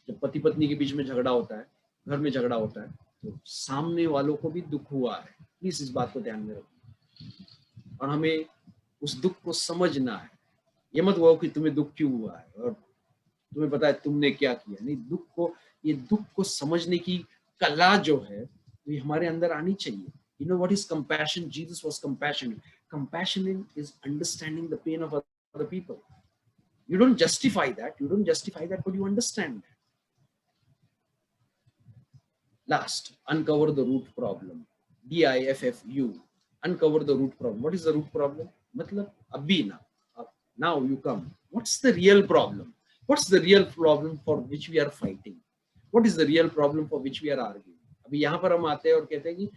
जब पति पत्नी के बीच में झगड़ा होता है, घर में झगड़ा होता है, तो सामने वालों को भी दुख हुआ है. प्लीज इस बात को ध्यान में रखिए और हमें उस दुख को समझना है. ये मत हुआ कि तुम्हें दुख क्यों हुआ है और तुम्हें पता है तुमने क्या किया. नहीं, दुख को समझने की कला जो है ये हमारे अंदर आनी चाहिए. You know what is compassion? Jesus was compassionate. Compassion is understanding the pain of other people. You don't justify that. But you understand that. Last, uncover the root problem. DIFFU. Uncover the root problem. What is the root problem? Matlab, abhi na. Now you come. What's the real problem? What's the real problem for which we are fighting? What is the real problem for which we are arguing? अभी यहाँ पर हम आते हैं और कहते हैं कि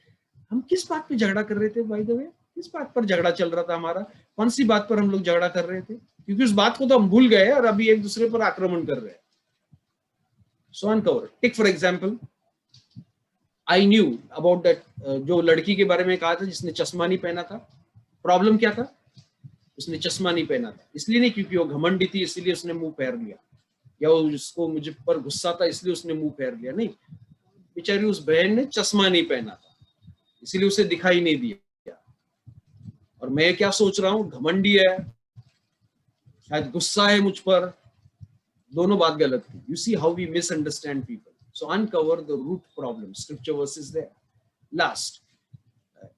हम किस बात पे झगड़ा कर रहे थे. बाय द वे, किस बात पर झगड़ा चल रहा था हमारा? कौन सी बात पर हम लोग झगड़ा कर रहे थे? क्योंकि उस बात को तो हम भूल गए और अभी एक दूसरे पर आक्रमण कर रहे हैं. So uncover. Take for example, I knew about that जो लड़की के बारे में कहा था जिसने चश्मा नहीं पहना था. प्रॉब्लम क्या था? उसने चश्मा नहीं पहना था इसलिए नहीं क्योंकि वो घमंडी थी इसलिए उसने मुंह फेर लिया, या उसको मुझे पर गुस्सा था इसलिए उसने मुंह फेर लिया. नहीं, बेचारी उस बहन ने चश्मा नहीं पहना था इसलिए उसे दिखाई नहीं दिया. और मैं क्या सोच रहा हूं, घमंडी है, शायद गुस्सा है मुझ पर. दोनों बात गलत थी. You see how we misunderstand people. So uncover the root problem. Scripture versus there. Last,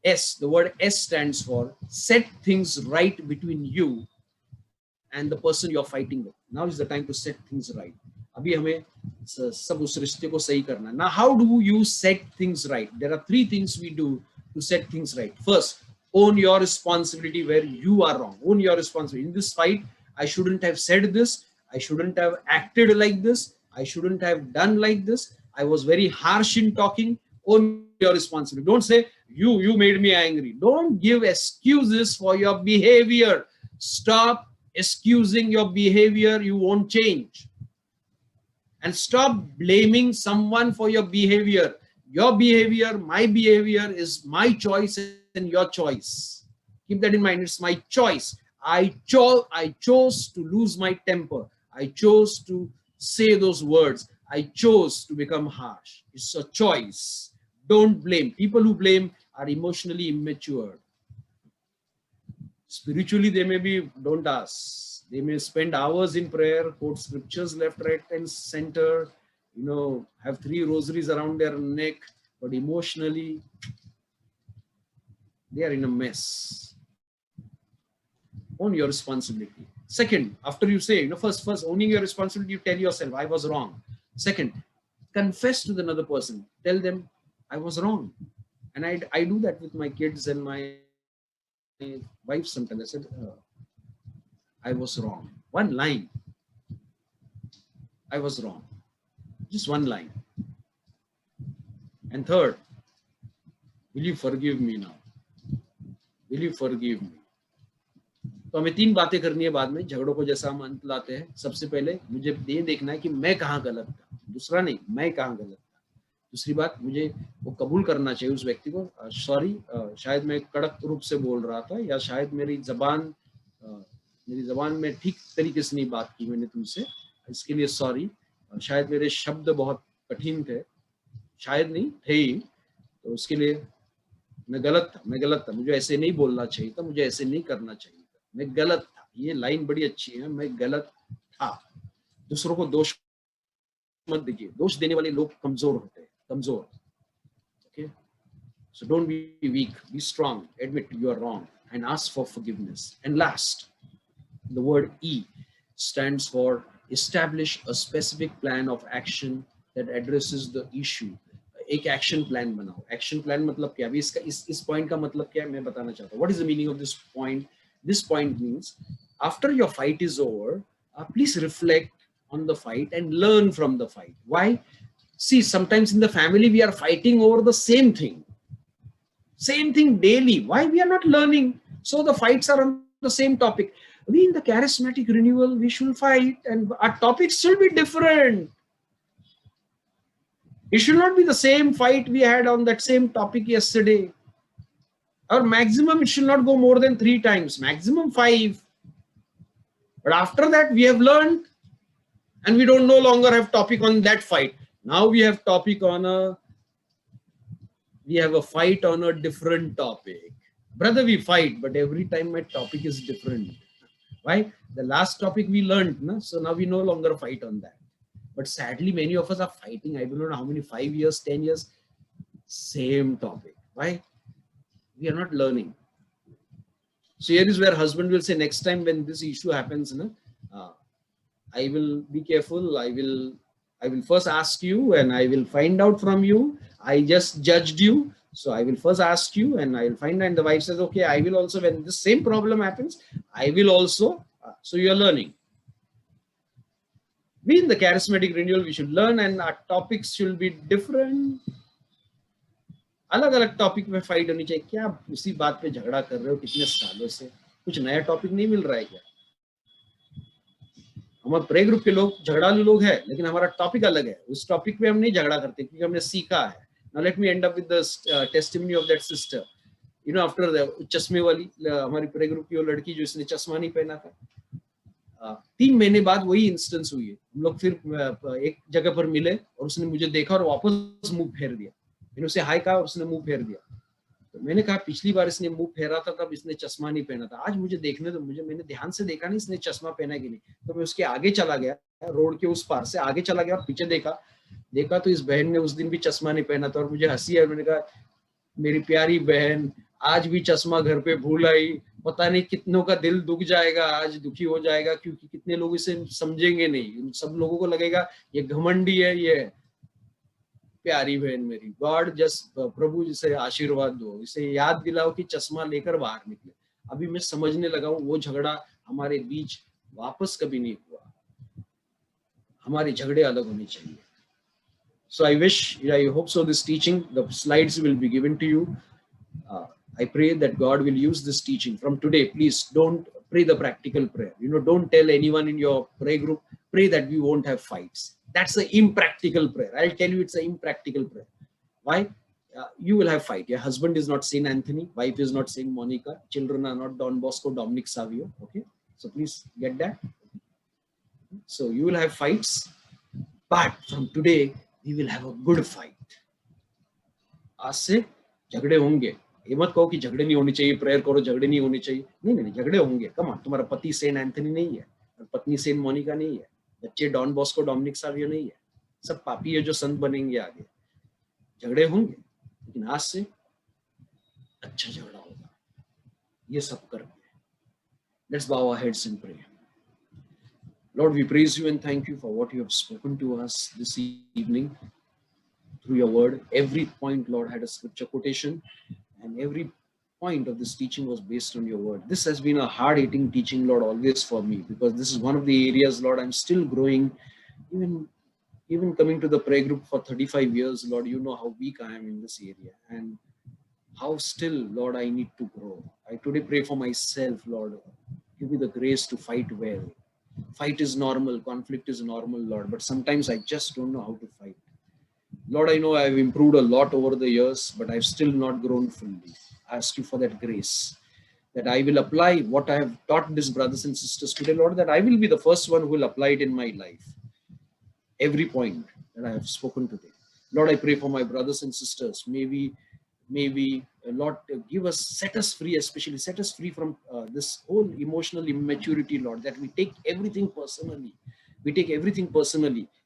S, the word S stands for set things right between you and the person you're fighting with. Now is the time to set things right. अभी हमें सब उस रिश्ते को सही करना. Now how do you set things right? There are 3 things we do to set things right. First, own your responsibility where you are wrong. Own your responsibility. In this fight, I shouldn't have said this. I shouldn't have acted like this. I shouldn't have done like this. I was very harsh in talking. Own your responsibility. Don't say, you made me angry. Don't give excuses for your behavior. Stop excusing your behavior. You won't change. And stop blaming someone for your behavior. Your behavior, my behavior is my choice and your choice. Keep that in mind. It's my choice. I chose to lose my temper. I chose to say those words. I chose to become harsh. It's a choice. Don't blame. People who blame are emotionally immature. Spiritually, they may be, don't ask. They may spend hours in prayer, quote scriptures left, right, and center, have 3 rosaries around their neck, but emotionally, they are in a mess. Own your responsibility. Second, after you say, first owning your responsibility, you tell yourself, I was wrong. Second, confess to another person. Tell them, I was wrong. And I do that with my kids and my wife sometimes. I said, I was wrong. One line. I was wrong. Just one line. And third, will you forgive me now? Will you forgive me? तो हमें 3 बातें करनी है बाद में झगड़ों को जैसा हम अंत लाते हैं. सबसे पहले मुझे ये देखना है कि मैं कहाँ गलत था. दूसरा नहीं, मैं कहाँ गलत था. दूसरी बात, मुझे वो कबूल करना चाहिए उस व्यक्ति को. सॉरी, शायद मैं कड़क रूप से बोल रहा था, या शायद मेरी जबान में ठीक तरीके से नहीं बात की मैंने तुमसे, इसके लिए सॉरी. शायद मेरे शब्द बहुत कठिन थे, शायद नहीं थे ही, तो उसके लिए मैं गलत था. मुझे ऐसे नहीं बोलना चाहिए था, मुझे ऐसे नहीं करना चाहिए था, मैं गलत था. ये लाइन बड़ी अच्छी है, मैं गलत था. दूसरों को दोष मत दीजिए. दोष देने वाले लोग कमजोर होते हैं, कमजोर. Okay, so don't be weak, be strong, admit you are wrong and ask for forgiveness. And last, the word E stands for establish a specific plan of action that addresses the issue. एक action plan बनाओ. Action plan मतलब क्या? अभी इसका इस point का मतलब क्या है मैं बताना चाहता हूँ. What is the meaning of this point? This point means after your fight is over, please reflect on the fight and learn from the fight. Why? See, sometimes in the family we are fighting over the same thing daily. Why we are not learning? So the fights are on the same topic. We in the charismatic renewal, we should fight and our topics should be different. It should not be the same fight we had on that same topic yesterday. Our maximum, it should not go more than 3 times, maximum 5. But after that, we have learned, and we don't no longer have topic on that fight. Now we have topic on we have a fight on a different topic. Brother, we fight, but every time my topic is different. Why? The last topic we learned, no? So now we no longer fight on that. But sadly, many of us are fighting, I don't know how many, 5 years, 10 years, same topic. Why? We are not learning. So here is where husband will say, next time when this issue happens, I will be careful. I will first ask you and I will find out from you. I just judged you. So I will first ask you and I will find out. And the wife says, okay, I will also, when the same problem happens, I will also. So you are learning. We in the charismatic renewal, we should learn, and our topics should be different. अलग अलग topic में fight होनी चाहिए. क्या उसी बात पे झगड़ा कर रहे हो कितने सालों से? कुछ नया टॉपिक नहीं मिल रहा है क्या? हमारे प्रे ग्रुप के लोग झगड़ालू लोग हैं, लेकिन हमारा टॉपिक अलग है. उस टॉपिक पे हम नहीं झगड़ा करते क्योंकि हमने सीखा है. Now let me end up with the testimony of that sister. You know, after the चश्मे वाली हमारी प्रे ग्रुप की वो लड़की जो इसने चश्मा नहीं पहना था, 3 महीने बाद वही इंस्टेंस हुई है. हम लोग फिर एक जगह पर मिले और उसने मुझे देखा और वापस मुंह फेर दिया. मैंने उसे हाय कहा और उसने मुंह फेर दिया. तो मैंने कहा पिछली बार इसने मुंह फेरा था तब इसने चश्मा नहीं पहना था. आज मुझे देखने तो मैंने ध्यान से देखा नहीं इसने चश्मा पहना कि नहीं. तो मैं उसके आगे चला गया, रोड के उस पार से आगे चला गया और पीछे देखा तो इस बहन ने उस दिन भी चश्मा नहीं पहना था. और मुझे हंसी है. मैंने कहा मेरी प्यारी बहन आज भी चश्मा घर पे भूल आई. पता नहीं कितनों का दिल दुख जाएगा, आज दुखी हो जाएगा, क्योंकि कितने लोग इसे समझेंगे नहीं. सब लोगों को लगेगा ये घमंडी है. ये प्यारी बहन मेरी, गॉड जस्ट प्रभु जिसे आशीर्वाद दो, इसे याद दिलाओ कि चश्मा लेकर बाहर निकले. अभी मैं समझने लगा हूँ वो झगड़ा हमारे बीच वापस कभी नहीं हुआ. हमारे झगड़े अलग होने चाहिए. So I wish, I hope so this teaching, the slides will be given to you. I pray that God will use this teaching from today. Please don't pray the practical prayer. Don't tell anyone in your prayer group, pray that we won't have fights. That's an impractical prayer. I'll tell you it's an impractical prayer. Why? You will have fight. Your husband is not Saint Anthony. Wife is not Saint Monica. Children are not Don Bosco, Dominic Savio. Okay. So please get that. So you will have fights. But from today, we will have a good fight. आज से झगड़े होंगे. ये मत कहो कि झगड़े नहीं होनी चाहिए, प्रेयर करो झगड़े नहीं होने चाहिए. नहीं, झगड़े होंगे. कम ऑन, तुम्हारा पति सेंट एंथनी नहीं है और पत्नी सेंट मोनिका नहीं है. बच्चे डॉन बॉस्को डोमिनिक सावियो नहीं है. सब पापी है जो संत बनेंगे आगे. झगड़े होंगे लेकिन आज से अच्छा झगड़ा होगा. ये सब करके let's bow our heads and pray. Lord, we praise you and thank you for what you have spoken to us this evening through your word. Every point, Lord, had a scripture quotation, and every point of this teaching was based on your word. This has been a hard-hitting teaching, Lord, always for me, because this is one of the areas, Lord, I'm still growing. Even coming to the prayer group for 35 years, Lord, you know how weak I am in this area and how still, Lord, I need to grow. I today pray for myself, Lord. Give me the grace to fight well. Fight is normal, conflict is normal, Lord, but sometimes I just don't know how to fight. Lord, I know I've improved a lot over the years, but I've still not grown fully. I ask you for that grace, that I will apply what I have taught these brothers and sisters today, Lord, that I will be the first one who will apply it in my life. Every point that I have spoken today. Lord, I pray for my brothers and sisters. Maybe Lord, set us free, especially set us free from this whole emotional immaturity, Lord, that we take everything personally.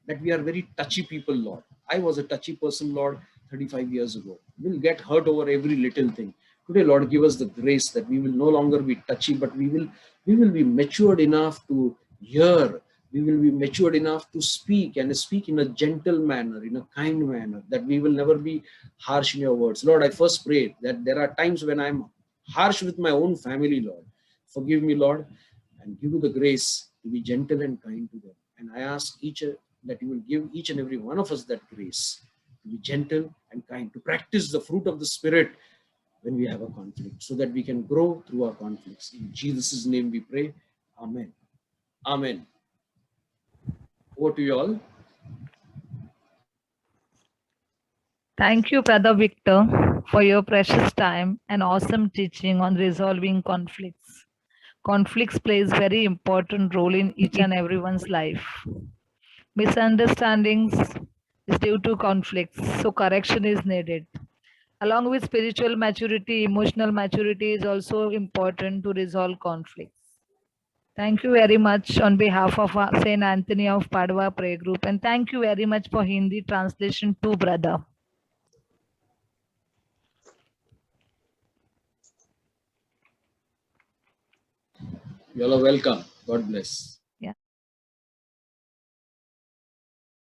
That we are very touchy people, Lord. I was a touchy person, Lord, 35 years ago. We'll get hurt over every little thing. Today, Lord, give us the grace that we will no longer be touchy, but we will be matured enough to hear. We will be matured enough to speak, and speak in a gentle manner, in a kind manner, that we will never be harsh in your words. Lord, I first pray that there are times when I'm harsh with my own family, Lord. Forgive me, Lord, and give me the grace to be gentle and kind to them. And I ask that you will give each and every one of us that grace to be gentle and kind, to practice the fruit of the Spirit when we have a conflict, so that we can grow through our conflicts. In Jesus' name we pray. Amen. Amen. Over to you all. Thank you, Brother Victor, for your precious time and awesome teaching on resolving conflicts. Conflicts plays very important role in each and everyone's life. Misunderstandings is due to conflicts, so correction is needed. Along with spiritual maturity, emotional maturity is also important to resolve conflicts. Thank you very much on behalf of Saint Anthony of Padua Prayer Group, and thank you very much for Hindi translation too, brother. You all are welcome. God bless.